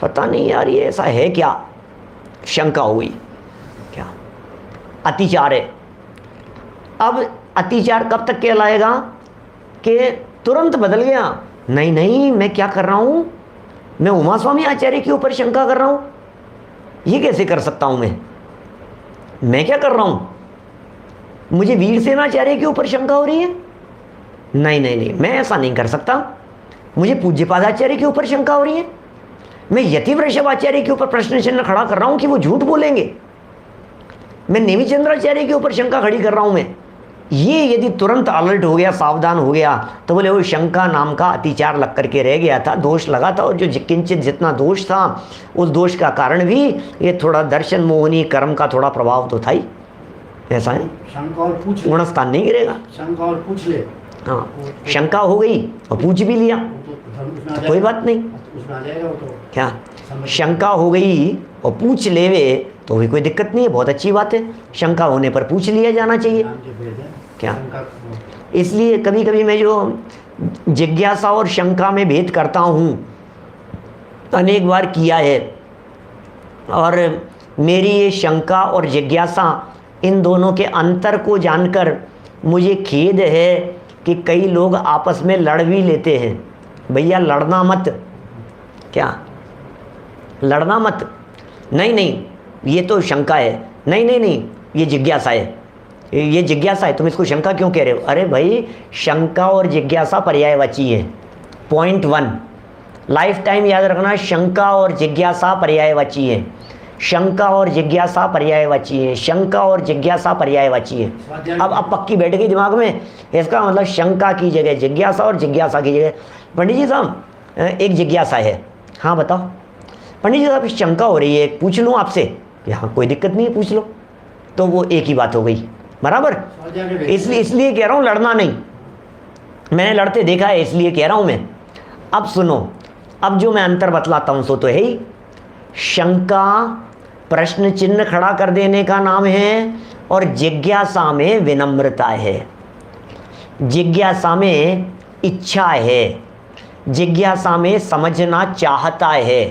पता नहीं यार ये ऐसा है क्या। शंका हुई, क्या अतिचार है। अब अतिचार कब तक कहलाएगा कि तुरंत बदल गया, नहीं नहीं मैं क्या कर रहा हूँ, मैं उमा स्वामी आचार्य के ऊपर शंका कर रहा हूँ, ये कैसे कर सकता हूँ मैं क्या कर रहा हूँ, मुझे वीरसेनाचार्य के ऊपर शंका हो रही है, नहीं नहीं नहीं मैं ऐसा नहीं कर सकता। मुझे पूज्यपादाचार्य के ऊपर शंका हो रही है, मैं यतिवृषभाचार्य के ऊपर प्रश्न चिन्ह खड़ा कर रहा हूं कि वो झूठ बोलेंगे, मैं नेमिचंद्राचार्य के ऊपर शंका खड़ी कर रहा हूं मैं। ये यदि तुरंत अलर्ट हो गया, सावधान हो गया, तो बोले वो शंका नाम का अतिचार लग करके रह गया था, दोष लगा था, और जो किंचित जितना दोष था उस दोष का कारण भी ये थोड़ा दर्शन मोहनी कर्म का थोड़ा प्रभाव तो था ही। ऐसा है, शंका और पूछ ले, गुणस्थान नहीं गिरेगा। शंका और पूछ ले, हाँ, शंका हो गई और पूछ भी लिया तो कोई बात नहीं। क्या शंका हो गई और पूछ लेवे तो भी कोई दिक्कत नहीं है, बहुत अच्छी बात है। शंका होने पर पूछ लिया जाना चाहिए। क्या इसलिए कभी कभी मैं जो जिज्ञासा और शंका में भेद करता हूँ, अनेक बार किया है, और मेरी ये शंका और जिज्ञासा, इन दोनों के अंतर को जानकर मुझे खेद है कि कई लोग आपस में लड़ भी लेते हैं। भैया लड़ना मत, क्या लड़ना मत, नहीं नहीं ये तो शंका है, नहीं नहीं नहीं ये जिज्ञासा है, ये जिज्ञासा है, तुम इसको शंका क्यों कह रहे हो? अरे भाई शंका और जिज्ञासा पर्यायवाची है। पॉइंट 1 लाइफ टाइम याद रखना, शंका और जिज्ञासा पर्यायवाची है। शंका और जिज्ञासा पर्यायवाची है, शंका और जिज्ञासा पर्यायवाची है। अब पक्की बैठ गई दिमाग में। इसका मतलब शंका की जगह जिज्ञासा और जिज्ञासा की जगह। पंडित जी साहब एक जिज्ञासा है। हाँ बताओ पंडित जी साहब, शंका हो रही है, पूछ लूँ आपसे? हाँ कोई दिक्कत नहीं है, पूछ लो। तो वो एक ही बात हो गई, बराबर। इसलिए कह रहा हूँ लड़ना नहीं, मैंने लड़ते देखा है इसलिए कह रहा हूँ मैं। अब सुनो, अब जो मैं अंतर बतलाता हूँ सो तो है ही। शंका प्रश्न चिन्ह खड़ा कर देने का नाम है, और जिज्ञासा में विनम्रता है, जिज्ञासा में इच्छा है, जिज्ञासा में समझना चाहता है।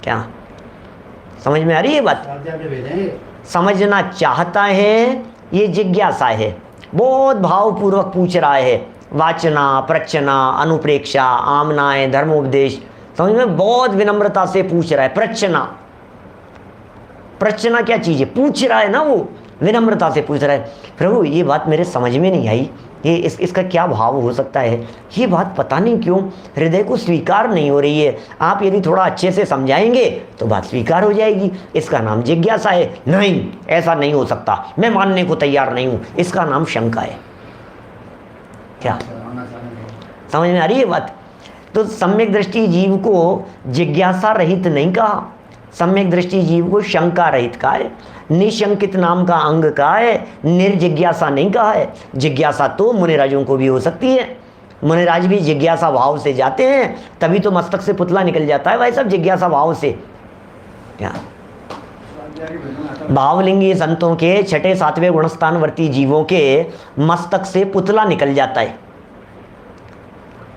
क्या समझ में आ रही है बात? समझना चाहता है, ये जिज्ञासा है। बहुत भावपूर्वक पूछ रहा है, वाचना, प्रचना, अनुप्रेक्षा, आमनाएं, धर्मोपदेश, समझ में, बहुत विनम्रता से पूछ रहा है। प्रचना, प्रचना क्या चीज़ है? पूछ रहा है ना, वो विनम्रता से पूछ रहा है, प्रभु ये बात मेरे समझ में नहीं आई, ये इसका क्या भाव हो सकता है, ये बात पता नहीं क्यों हृदय को स्वीकार नहीं हो रही है, आप यदि थोड़ा अच्छे से समझाएंगे तो बात स्वीकार हो जाएगी। इसका नाम जिज्ञासा है। नहीं ऐसा नहीं हो सकता, मैं मानने को तैयार नहीं हूँ, इसका नाम शंका है। क्या समझ में आ रही है बात? तो सम्यक दृष्टि जीव को जिज्ञासा रहित नहीं कहा, सम्यक दृष्टि जीव को शंका रहित कहा है। निशंकित नाम का अंग कहा है, निर्जिज्ञासा नहीं कहा है। जिज्ञासा तो मुनिराजों को भी हो सकती है, मुनिराज भी जिज्ञासा भाव से जाते हैं, तभी तो मस्तक से पुतला निकल जाता है भाई साहब, जिज्ञासा भाव से। क्या भावलिंगी संतों के छठे सातवें गुणस्थानवर्ती जीवों के मस्तक से पुतला निकल जाता है,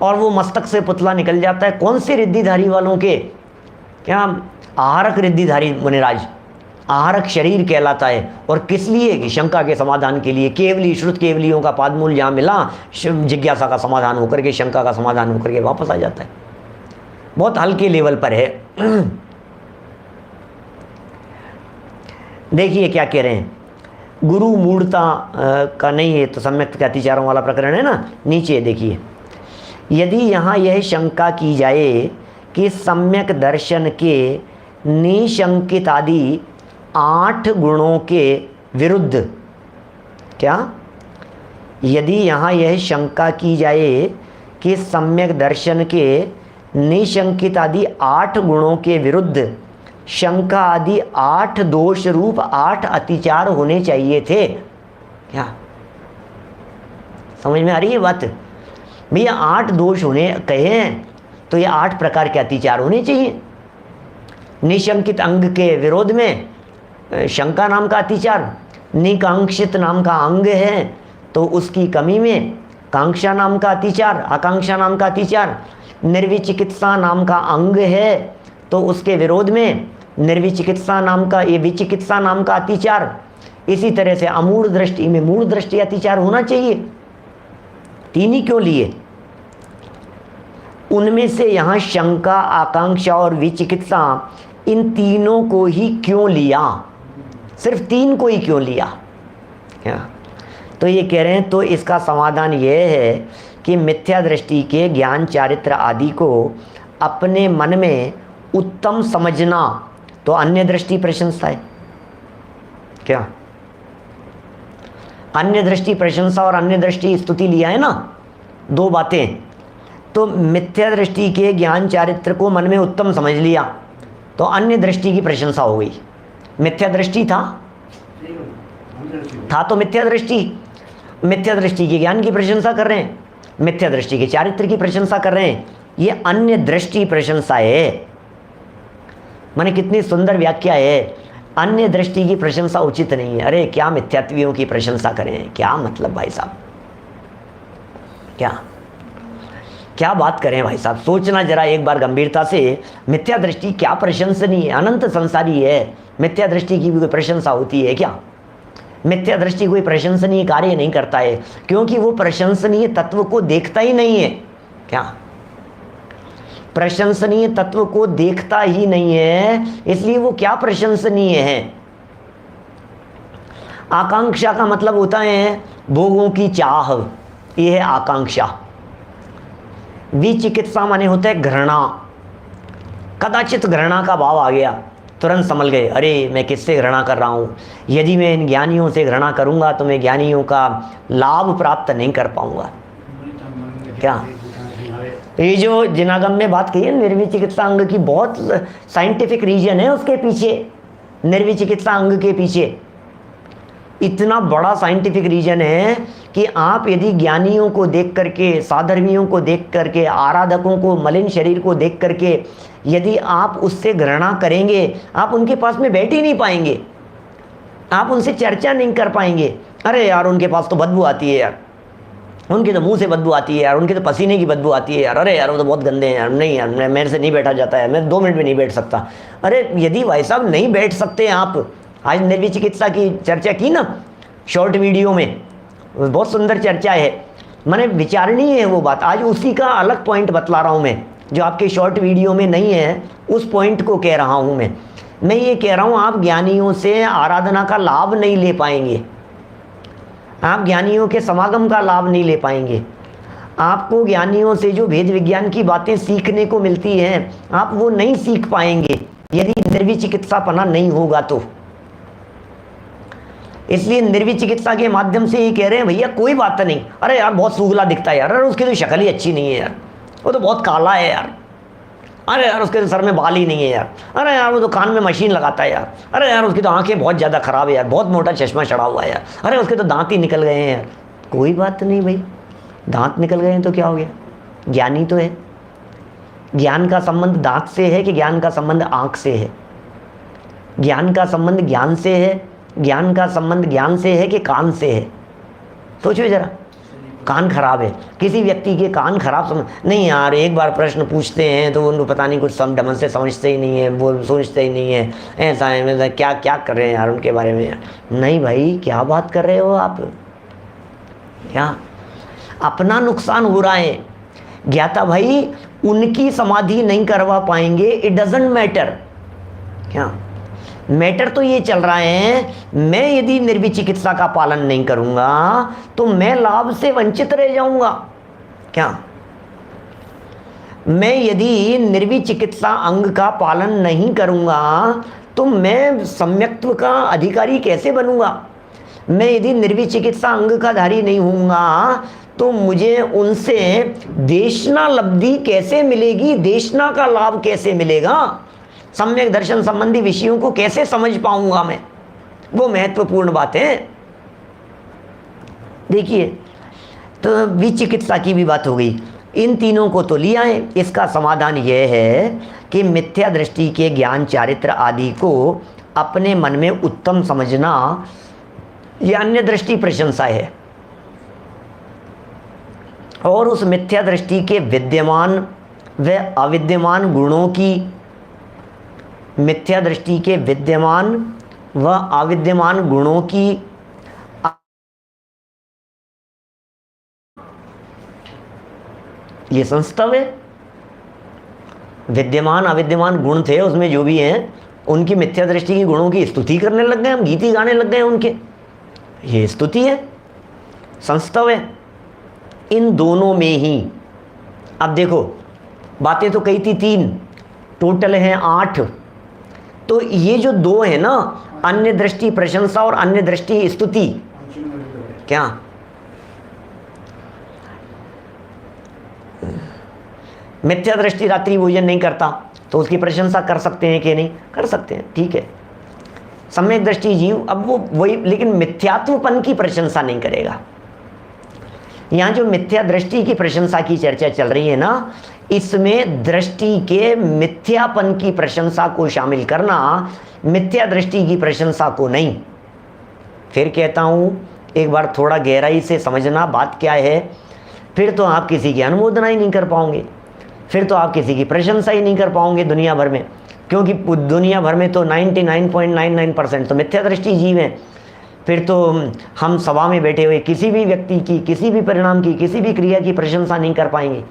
और वो मस्तक से पुतला निकल जाता है कौन से रिद्धिधारी वालों के? क्या आहारक रिद्धिधारी मुनिराज, आहारक शरीर कहलाता है। और किस लिए? कि शंका के समाधान के लिए। केवली श्रुत केवलियों का पादमूल जहाँ मिला, जिज्ञासा का समाधान होकर के, शंका का समाधान होकर के वापस आ जाता है। बहुत हल्के लेवल पर है। देखिए क्या कह रहे हैं, गुरु मूढ़ता का नहीं है तो सम्यक के अतिचारों वाला प्रकरण है ना, नीचे देखिए। यदि यहाँ यह शंका की जाए कि सम्यक दर्शन के निशंकित आदि 8 गुणों के विरुद्ध, क्या यदि यहाँ यह शंका की जाए कि सम्यक दर्शन के निशंकित आदि 8 गुणों के विरुद्ध शंका आदि 8 दोष रूप 8 अतिचार होने चाहिए थे, क्या समझ में आ रही है बात? भैया 8 दोष होने कहे हैं तो ये 8 प्रकार के अतिचार होने चाहिए। निशंकित अंग के विरोध में शंका नाम का अतिचार, निकांक्षित नाम का अंग है तो उसकी कमी में कांक्षा नाम का अतिचार, आकांक्षा नाम का अतिचार, निर्विचिकित्सा नाम का अंग है तो उसके विरोध में निर्विचिकित्सा नाम का, ये विचिकित्सा नाम का अतिचार। इसी तरह से अमूढ़ दृष्टि में मूढ़ दृष्टि अतिचार होना चाहिए। 3 ही क्यों लिए? उनमें से यहाँ शंका, आकांक्षा और विचिकित्सा, इन तीनों को ही क्यों लिया? सिर्फ 3 को ही क्यों लिया? क्या तो ये कह रहे हैं, तो इसका समाधान ये है कि मिथ्या दृष्टि के ज्ञान चारित्र आदि को अपने मन में उत्तम समझना तो अन्य दृष्टि प्रशंसा है। क्या अन्य दृष्टि प्रशंसा और अन्य दृष्टि स्तुति लिया है ना, 2 बातें। तो मिथ्या दृष्टि के ज्ञान चारित्र को मन में उत्तम समझ लिया तो अन्य दृष्टि की प्रशंसा हो गई। मिथ्या दृष्टि था तो मिथ्या दृष्टि के ज्ञान की प्रशंसा कर रहे हैं, मिथ्या दृष्टि के चारित्र की प्रशंसा कर रहे हैं, ये अन्य दृष्टि प्रशंसा है। माने कितनी सुंदर व्याख्या है, अन्य दृष्टि की प्रशंसा उचित नहीं है। अरे क्या मिथ्यात्वियों की प्रशंसा करें, क्या मतलब भाई साहब, क्या बात करें भाई साहब, सोचना जरा एक बार गंभीरता से। मिथ्या दृष्टि क्या प्रशंसनीय है, अनंत संसारी है, मिथ्या दृष्टि की भी कोई प्रशंसा होती है क्या? मिथ्या दृष्टि कोई प्रशंसनीय कार्य नहीं करता है, क्योंकि वो प्रशंसनीय तत्व को देखता ही नहीं है। क्या प्रशंसनीय तत्व को देखता ही नहीं है, इसलिए वो क्या प्रशंसनीय है? आकांक्षा का मतलब होता है भोगों की चाह, ये है आकांक्षा। विचिकित्सा माने होता है घृणा, कदाचित घृणा का भाव आ गया तुरंत संभल गए, अरे मैं किससे घृणा कर रहा हूँ, यदि मैं इन ज्ञानियों से घृणा करूँगा तो मैं ज्ञानियों का लाभ प्राप्त नहीं कर पाऊँगा। क्या ये जो जिनागम में बात कही है निर्विचिकित्सा अंग की, बहुत साइंटिफिक रीजन है उसके पीछे, निर्विचिकित्सा अंग के पीछे इतना बड़ा साइंटिफिक रीजन है कि आप यदि ज्ञानियों को देख करके, साधर्मियों को देख करके, आराधकों को, मलिन शरीर को देख करके यदि आप उससे घृणा करेंगे, आप उनके पास में बैठ ही नहीं पाएंगे, आप उनसे चर्चा नहीं कर पाएंगे। अरे यार उनके पास तो बदबू आती है यार, उनके तो मुंह से बदबू आती है यार, उनके तो पसीने की बदबू आती है यार, अरे यार वो तो बहुत गंदे हैं यार, नहीं यार मेरे से नहीं बैठा जाता है, मैं 2 मिनट में नहीं बैठ सकता। अरे यदि भाई साहब नहीं बैठ सकते आप, आज निर्विचिकित्सा की चर्चा की ना शॉर्ट वीडियो में, बहुत सुंदर चर्चा है, मैंने विचारणीय है वो बात, आज उसी का अलग पॉइंट बतला रहा हूँ मैं, जो आपके शॉर्ट वीडियो में नहीं है, उस पॉइंट को कह रहा हूँ मैं ये कह रहा हूँ आप ज्ञानियों से आराधना का लाभ नहीं ले पाएंगे, आप ज्ञानियों के समागम का लाभ नहीं ले पाएंगे, आपको ज्ञानियों से जो वेद विज्ञान की बातें सीखने को मिलती हैं आप वो नहीं सीख पाएंगे यदि निर्विचिकित्सापना नहीं होगा तो। इसलिए निर्विचिकित्सा के माध्यम से ये कह रहे हैं भैया कोई बात नहीं, अरे यार बहुत सूगला दिखता है यार, अरे उसकी तो शक्ल ही अच्छी नहीं है यार, वो तो बहुत काला है यार, अरे यार उसके तो सर में बाल ही नहीं है यार, अरे यार वो तो कान में मशीन लगाता है यार, अरे यार उसकी तो आंखें बहुत ज़्यादा ख़राब है यार, बहुत मोटा चश्मा चढ़ा हुआ है यार, अरे उसके तो दांत ही निकल गए हैं यार। कोई बात नहीं भाई, दांत निकल गए हैं तो क्या हो गया, ज्ञानी तो है। ज्ञान का संबंध दांत से है कि ज्ञान का संबंध आँख से है? ज्ञान का संबंध ज्ञान से है, ज्ञान का संबंध ज्ञान से है कि कान से है? सोचो जरा, कान खराब है, किसी व्यक्ति के कान खराब समझ नहीं यार, एक बार प्रश्न पूछते हैं तो उनको पता नहीं कुछ ढंग से समझते ही नहीं है, वो सोचते ही नहीं है, ऐसा है मतलब क्या क्या कर रहे हैं यार उनके बारे में। नहीं भाई क्या बात कर रहे हो आप, क्या अपना नुकसान हो रहा है। ज्ञाता भाई उनकी समाधि नहीं करवा पाएंगे, इट डजंट मैटर। क्या मैटर तो ये चल रहा है, मैं यदि निर्विचिकित्सा का पालन नहीं करूंगा तो मैं लाभ से वंचित रह जाऊंगा। क्या मैं यदि निर्विचिकित्सा अंग का पालन नहीं करूंगा तो मैं सम्यक्त्व का अधिकारी कैसे बनूंगा? मैं यदि निर्विचिकित्सा अंग का धारी नहीं होऊंगा तो मुझे उनसे देशना लब्धि कैसे मिलेगी, देशना का लाभ कैसे मिलेगा, सम्यक दर्शन संबंधी विषयों को कैसे समझ पाऊंगा मैं? वो महत्वपूर्ण बात है। देखिए तो विचिकित्सा की भी बात हो गई, इन तीनों को तो लिया है। इसका समाधान यह है कि मिथ्या दृष्टि के ज्ञान चारित्र आदि को अपने मन में उत्तम समझना यह अन्य दृष्टि प्रशंसा है, और उस मिथ्या दृष्टि के विद्यमान व अविद्यमान गुणों की, मिथ्या दृष्टि के विद्यमान व अविद्यमान गुणों की ये संस्तव है। विद्यमान अविद्यमान गुण थे उसमें जो भी हैं, उनकी मिथ्या दृष्टि की गुणों की स्तुति करने लग गए, हम गीत ही गाने लग गए उनके, ये स्तुति है, संस्तव है। इन दोनों में ही अब देखो बातें तो कही थी 3, टोटल हैं 8, तो ये जो 2 है ना, अन्य दृष्टि प्रशंसा और अन्य दृष्टि स्तुति, क्या मिथ्या दृष्टि रात्रि भोजन नहीं करता तो उसकी प्रशंसा कर सकते हैं कि नहीं? कर सकते हैं, ठीक है। सम्यक दृष्टि जीव अब वो वही, लेकिन मिथ्यात्वपन की प्रशंसा नहीं करेगा। यहाँ जो मिथ्या दृष्टि की प्रशंसा की चर्चा चल रही है ना, इसमें दृष्टि के मिथ्यापन की प्रशंसा को शामिल करना, मिथ्या दृष्टि की प्रशंसा को नहीं। फिर कहता हूँ एक बार थोड़ा गहराई से समझना बात क्या है, फिर तो आप किसी की अनुमोदना ही नहीं कर पाओगे, फिर तो आप किसी की प्रशंसा ही नहीं कर पाओगे दुनिया भर में, क्योंकि दुनिया भर में तो 99.99% तो मिथ्या दृष्टि जीव हैं। फिर तो हम सभा में बैठे हुए किसी भी व्यक्ति की, किसी भी परिणाम की, किसी भी क्रिया की प्रशंसा नहीं कर पाएंगे,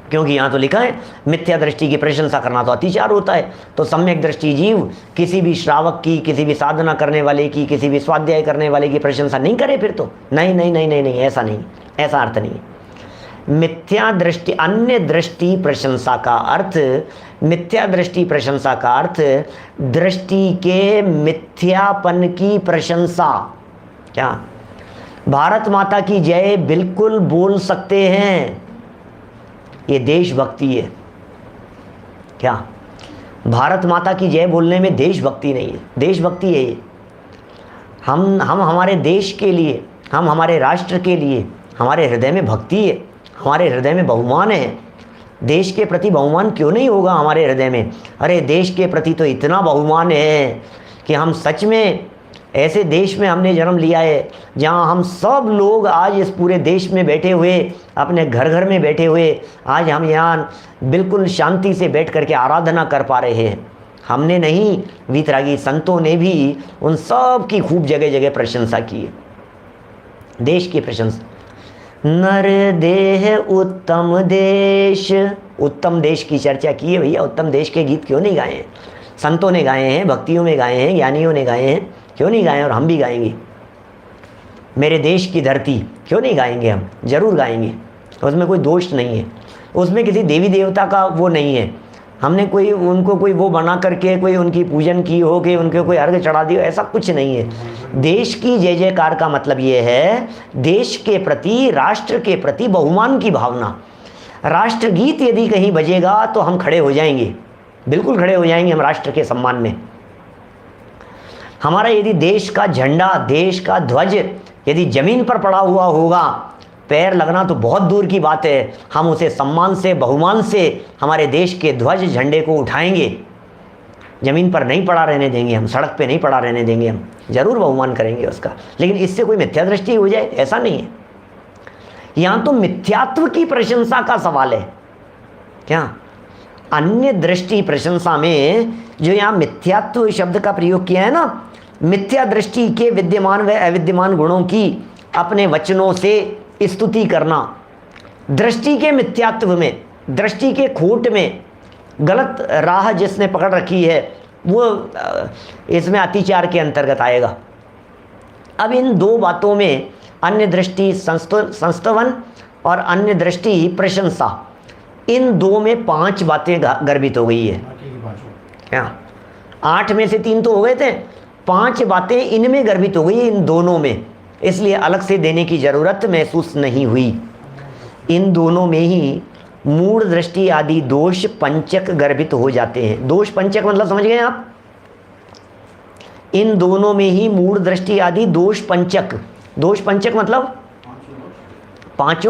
क्योंकि यहाँ तो लिखा है मिथ्या दृष्टि की प्रशंसा करना तो अतिचार होता है। तो सम्यक दृष्टि जीव किसी भी श्रावक की, किसी भी साधना करने वाले की, किसी भी स्वाध्याय करने वाले की प्रशंसा नहीं करे, फिर तो नहीं नहीं नहीं नहीं नहीं, ऐसा नहीं, ऐसा अर्थ नहीं। मिथ्या दृष्टि, अन्य दृष्टि प्रशंसा का अर्थ, मिथ्या दृष्टि प्रशंसा का अर्थ दृष्टि के मिथ्यापन की प्रशंसा। क्या भारत माता की जय बिल्कुल बोल सकते हैं, ये देशभक्ति है। क्या भारत माता की जय बोलने में देशभक्ति नहीं है, देशभक्ति है ये। हम हमारे देश के लिए, हम हमारे राष्ट्र के लिए, हमारे हृदय में भक्ति है, हमारे हृदय में बहुमान है। देश के प्रति बहुमान क्यों नहीं होगा हमारे हृदय में? अरे देश के प्रति तो इतना बहुमान है कि हम सच में ऐसे देश में हमने जन्म लिया है जहाँ हम सब लोग आज इस पूरे देश में बैठे हुए, अपने घर घर में बैठे हुए, आज हम यहाँ बिल्कुल शांति से बैठ करके आराधना कर पा रहे हैं। हमने नहीं, वीतरागी संतों ने भी उन सब की खूब जगह जगह प्रशंसा की है, देश की प्रशंसा। नर देह उत्तम देश, उत्तम देश की चर्चा की है भैया। उत्तम देश के गीत क्यों नहीं गाए हैं? संतों ने गाए हैं, भक्तियों में गाए हैं, ज्ञानियों ने गाए हैं, क्यों नहीं गाए? और हम भी गाएंगे। मेरे देश की धरती क्यों नहीं गाएंगे? हम जरूर गाएंगे, उसमें कोई दोष नहीं है, उसमें किसी देवी देवता का वो नहीं है। हमने कोई उनको कोई वो बना करके कोई उनकी पूजन की हो कि उनके कोई अर्घ चढ़ा दिया, ऐसा कुछ नहीं है। देश की जय जयकार का मतलब ये है देश के प्रति, राष्ट्र के प्रति बहुमान की भावना। राष्ट्रगीत यदि कहीं बजेगा तो हम खड़े हो जाएंगे, बिल्कुल खड़े हो जाएंगे हम राष्ट्र के सम्मान में। हमारा यदि देश का झंडा, देश का ध्वज यदि जमीन पर पड़ा हुआ होगा, पैर लगना तो बहुत दूर की बात है, हम उसे सम्मान से, बहुमान से हमारे देश के ध्वज झंडे को उठाएंगे। ज़मीन पर नहीं पड़ा रहने देंगे हम, सड़क पे नहीं पड़ा रहने देंगे हम, ज़रूर बहुमान करेंगे उसका। लेकिन इससे कोई मिथ्या दृष्टि हो जाए, ऐसा नहीं है। यहाँ तो मिथ्यात्व की प्रशंसा का सवाल है। क्या अन्य दृष्टि प्रशंसा में जो यहाँ मिथ्यात्व शब्द का प्रयोग किया है ना, मिथ्या दृष्टि के विद्यमान व अविद्यमान गुणों की अपने वचनों से स्तुति करना, दृष्टि के मिथ्यात्व में, दृष्टि के खोट में, गलत राह जिसने पकड़ रखी है वो इसमें अतिचार के अंतर्गत आएगा। अब इन दो बातों में अन्य दृष्टि संस्तवन और अन्य दृष्टि प्रशंसा, इन दो में 5 बातें गर्भित हो गई है। क्या 8 में से 3 तो हो गए थे, 5 बातें इनमें गर्भित हो गई, इन दोनों में। इसलिए अलग से देने की ज़रूरत महसूस नहीं हुई। इन दोनों में ही मूढ़ दृष्टि आदि दोष पंचक गर्भित हो जाते हैं। दोष पंचक मतलब समझ गए आप? इन दोनों में ही मूढ़ दृष्टि आदि दोष पंचक, दोष पंचक मतलब 5।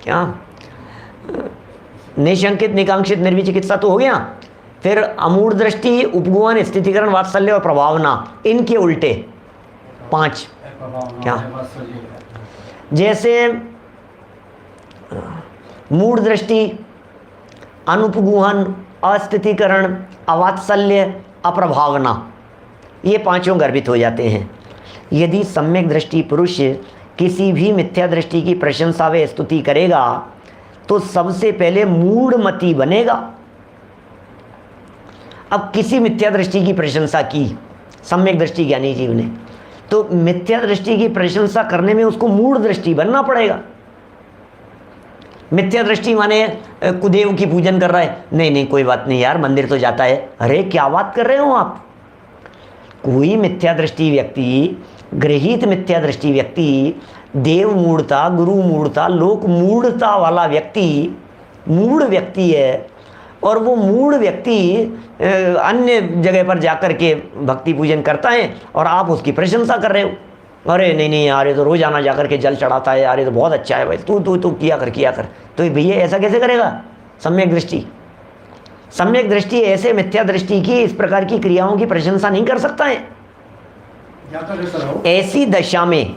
क्या निशंकित, निकांक्षित, निर्विचिकित्सा तो हो गया। फिर अमूढ़ दृष्टि, उपगुहन, स्थितिकरण, वात्सल्य और प्रभावना, इनके उल्टे 5। क्या जैसे मूढ़ दृष्टि, अनुपगुहन, अस्थितिकरण, अवात्सल्य, अप्रभावना, ये 5 गर्भित हो जाते हैं। यदि सम्यक दृष्टि पुरुष किसी भी मिथ्या दृष्टि की प्रशंसा व स्तुति करेगा तो सबसे पहले मूढ़मती बनेगा। अब किसी मिथ्या दृष्टि की प्रशंसा की सम्यक दृष्टि ज्ञानी जीव ने, तो मिथ्या दृष्टि की प्रशंसा करने में उसको मूढ़ दृष्टि बनना पड़ेगा। मिथ्या दृष्टि माने कुदेव की पूजन कर रहा है, नहीं कोई बात नहीं यार, मंदिर तो जाता है। अरे क्या बात कर रहे हो आप? कोई मिथ्या दृष्टि व्यक्ति, गृहीत मिथ्या दृष्टि व्यक्ति, देव मूढ़ता, गुरु मूढ़ता, लोक मूढ़ता वाला व्यक्ति मूढ़ व्यक्ति है, और वो मूढ़ व्यक्ति अन्य जगह पर जाकर के भक्ति पूजन करता है और आप उसकी प्रशंसा कर रहे हो। अरे नहीं यार ये तो रोज़ाना जाकर के जल चढ़ाता है यार, ये तो बहुत अच्छा है भाई, तू किया कर। तो भैया ऐसा कैसे करेगा? सम्यक दृष्टि, सम्यक दृष्टि ऐसे मिथ्या दृष्टि की इस प्रकार की क्रियाओं की प्रशंसा नहीं कर सकता है। ऐसी दशा में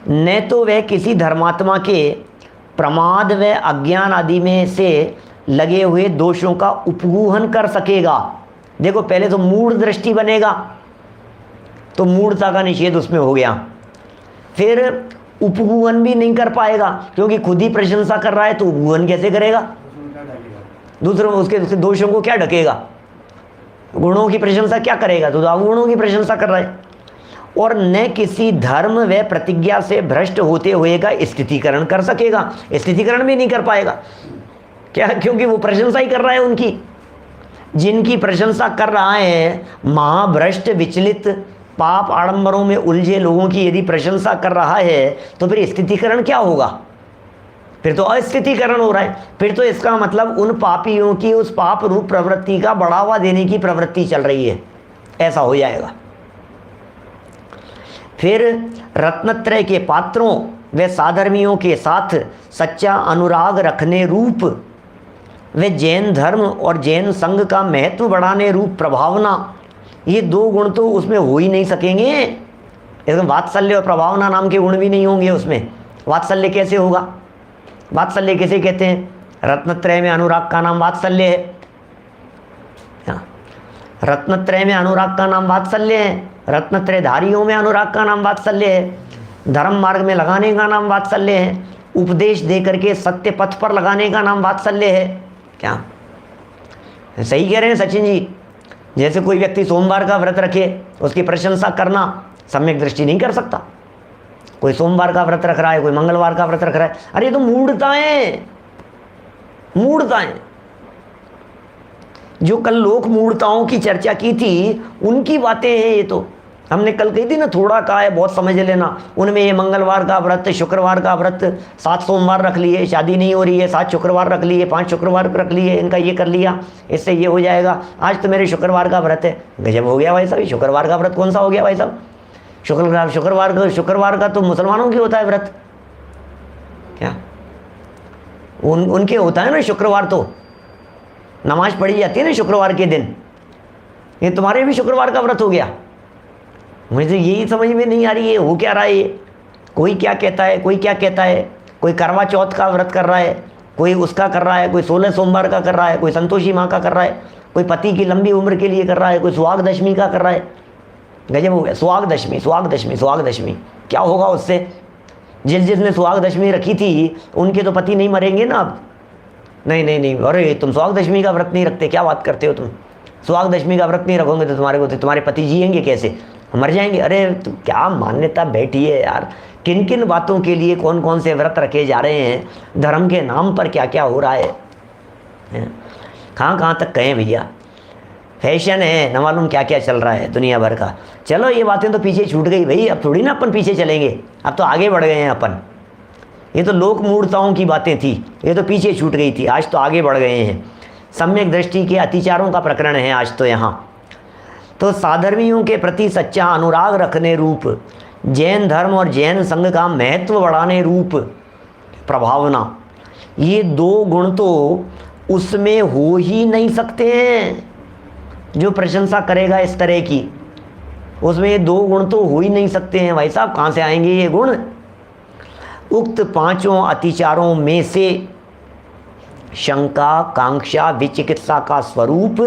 न तो वह किसी धर्मात्मा के प्रमाद व अज्ञान आदि में से लगे हुए दोषों का उपगूहन कर सकेगा। देखो पहले तो मूढ़ दृष्टि बनेगा, तो मूढ़ता का निषेध उसमें हो गया। फिर उपगूहन भी नहीं कर पाएगा, क्योंकि खुद ही प्रशंसा कर रहा है तो उपगूहन कैसे करेगा? दूसरों उसके दोषों को क्या ढकेगा? गुणों की प्रशंसा क्या करेगा? तो अवगुणों की प्रशंसा कर रहा है। और न किसी धर्म व प्रतिज्ञा से भ्रष्ट होते हुए का स्थितीकरण कर सकेगा। स्थितीकरण भी नहीं कर पाएगा। क्या? क्योंकि वो प्रशंसा ही कर रहा है उनकी, जिनकी प्रशंसा कर रहा है। महाभ्रष्ट विचलित पाप आडंबरों में उलझे लोगों की यदि प्रशंसा कर रहा है तो फिर स्थितीकरण क्या होगा? फिर तो अस्थितीकरण हो रहा है। फिर तो इसका मतलब उन पापियों की उस पाप रूप प्रवृत्ति का बढ़ावा देने की प्रवृत्ति चल रही है, ऐसा हो जाएगा। फिर रत्नत्रय के पात्रों व साधर्मियों के साथ सच्चा अनुराग रखने रूप व जैन धर्म और जैन संघ का महत्व बढ़ाने रूप प्रभावना, ये दो गुण तो उसमें हो ही नहीं सकेंगे। इसमें वात्सल्य और प्रभावना नाम के गुण भी नहीं होंगे उसमें। वात्सल्य कैसे होगा? वात्सल्य किसे कहते हैं? रत्नत्रय में अनुराग का नाम वात्सल्य है। रत्नत्रय में अनुराग का नाम वात्सल्य है। रत्नत्रय धारियों में अनुराग का नाम वात्सल्य है। धर्म मार्ग में लगाने का नाम वात्सल्य है। उपदेश दे करके सत्य पथ पर लगाने का नाम वात्सल्य है। क्या सही कह रहे हैं सचिन जी? जैसे कोई व्यक्ति सोमवार का व्रत रखे, उसकी प्रशंसा करना सम्यक दृष्टि नहीं कर सकता। कोई सोमवार का व्रत रख रहा है, कोई मंगलवार का व्रत रख रहा है, अरे ये तो मूढ़ताएं, मूढ़ताएं। जो कल लोक मूढ़ताओं की चर्चा की थी उनकी बातें हैं ये तो। हमने कल कही थी ना, थोड़ा का है बहुत समझ लेना। उनमें ये मंगलवार का व्रत, शुक्रवार का व्रत, 7 सोमवार रख लिए, शादी नहीं हो रही है 7 शुक्रवार रख लिए, 5 शुक्रवार रख लिए, इनका ये कर लिया, इससे ये हो जाएगा। आज तो मेरे शुक्रवार का व्रत है। गजब हो गया भाई साहब। शुक्रवार का व्रत कौन सा हो गया भाई साहब? शुक्रवार का तो मुसलमानों की होता है व्रत। क्या उनके होता है ना शुक्रवार, तो नमाज पढ़ी जाती है ना शुक्रवार के दिन। ये तुम्हारे भी शुक्रवार का व्रत हो गया? मुझे यही समझ में नहीं आ रही है हो क्या रहा है ये। कोई क्या कहता है, कोई क्या कहता है। कोई करवा चौथ का व्रत कर रहा है, कोई उसका कर रहा है, कोई 16 सोमवार का कर रहा है, कोई संतोषी माँ का कर रहा है, कोई पति की लंबी उम्र के लिए कर रहा है, कोई सुहाग दशमी का कर रहा है। गजब हो गया। सुहाग दशमी, सुहाग दशमी, सुहाग दशमी क्या होगा उससे? जिसने सुहाग दशमी रखी थी उनके तो पति नहीं मरेंगे ना अब। नहीं नहीं नहीं, अरे तुम सुहाग दशमी का व्रत नहीं रखते, क्या बात करते हो तुम? सुहाग दशमी का व्रत नहीं रखोगे तो तुम्हारे पति जिएंगे कैसे? मर जाएंगे। अरे तो क्या मान्यता बैठी है यार। किन किन बातों के लिए कौन कौन से व्रत रखे जा रहे हैं, धर्म के नाम पर क्या क्या हो रहा है। कहाँ कहाँ तक कहें भैया। फैशन है, न मालूम क्या क्या चल रहा है दुनिया भर का। चलो ये बातें तो पीछे छूट गई भाई, अब थोड़ी ना अपन पीछे चलेंगे, अब तो आगे बढ़ गए हैं अपन। ये तो लोक मूर्ताओं की बातें थी, ये तो पीछे छूट गई थी, आज तो आगे बढ़ गए हैं। सम्यक दृष्टि के अतिचारों का प्रकरण है आज तो यहाँ। तो साधर्मियों के प्रति सच्चा अनुराग रखने रूप, जैन धर्म और जैन संघ का महत्व बढ़ाने रूप प्रभावना, ये दो गुण तो उसमें हो ही नहीं सकते हैं। जो प्रशंसा करेगा इस तरह की, उसमें ये दो गुण तो हो ही नहीं सकते हैं भाई साहब। कहाँ से आएंगे ये गुण? उक्त 5 अतिचारों में से शंका, कांक्षा, विचिकित्सा का स्वरूप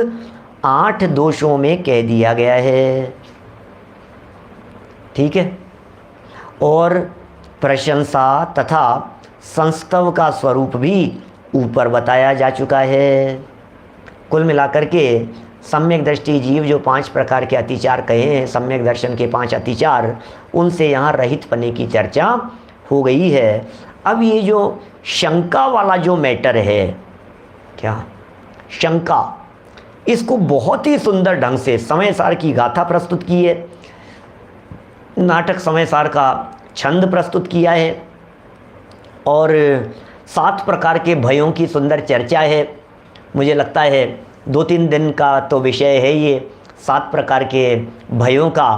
8 दोषों में कह दिया गया है। ठीक है। और प्रशंसा तथा संस्तव का स्वरूप भी ऊपर बताया जा चुका है। कुल मिलाकर के सम्यक दृष्टि जीव जो 5 प्रकार के अतिचार कहे हैं, सम्यक दर्शन के 5 अतिचार, उनसे यहाँ रहित पने की चर्चा हो गई है। अब ये जो शंका वाला जो मैटर है, क्या शंका, इसको बहुत ही सुंदर ढंग से समयसार की गाथा प्रस्तुत की है, नाटक समयसार का छंद प्रस्तुत किया है, और 7 प्रकार के भयों की सुंदर चर्चा है। मुझे लगता है 2-3 दिन का तो विषय है ये, 7 प्रकार के भयों का।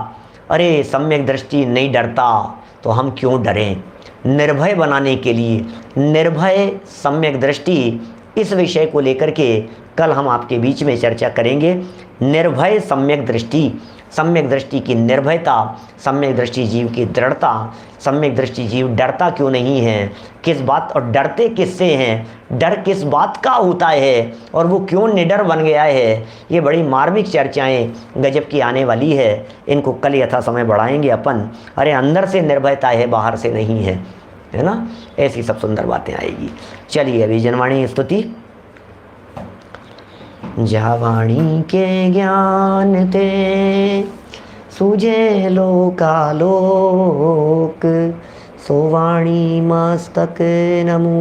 अरे सम्यक दृष्टि नहीं डरता तो हम क्यों डरें? निर्भय बनाने के लिए निर्भय सम्यक दृष्टि, इस विषय को लेकर के कल हम आपके बीच में चर्चा करेंगे। निर्भय सम्यक दृष्टि, सम्यक दृष्टि की निर्भयता, सम्यक दृष्टि जीव की दृढ़ता, सम्यक दृष्टि जीव डरता क्यों नहीं है, किस बात और डरते किससे हैं, डर किस बात का होता है और वो क्यों निडर बन गया है। ये बड़ी मार्मिक चर्चाएं गजब की आने वाली है। इनको कल यथा समय बढ़ाएंगे अपन। अरे अंदर से निर्भयता है, बाहर से नहीं है, है ना। ऐसी सब सुंदर बातें आएगी। चलिए अभी जनवाणी स्तुति। जहाँ वाणी के ज्ञान ते सूझे लोकालोक, सोवाणी मस्तक नमू,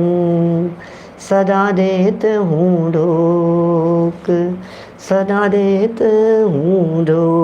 सदा देत हूँ ढोक, सदा देत हूँ ढोक।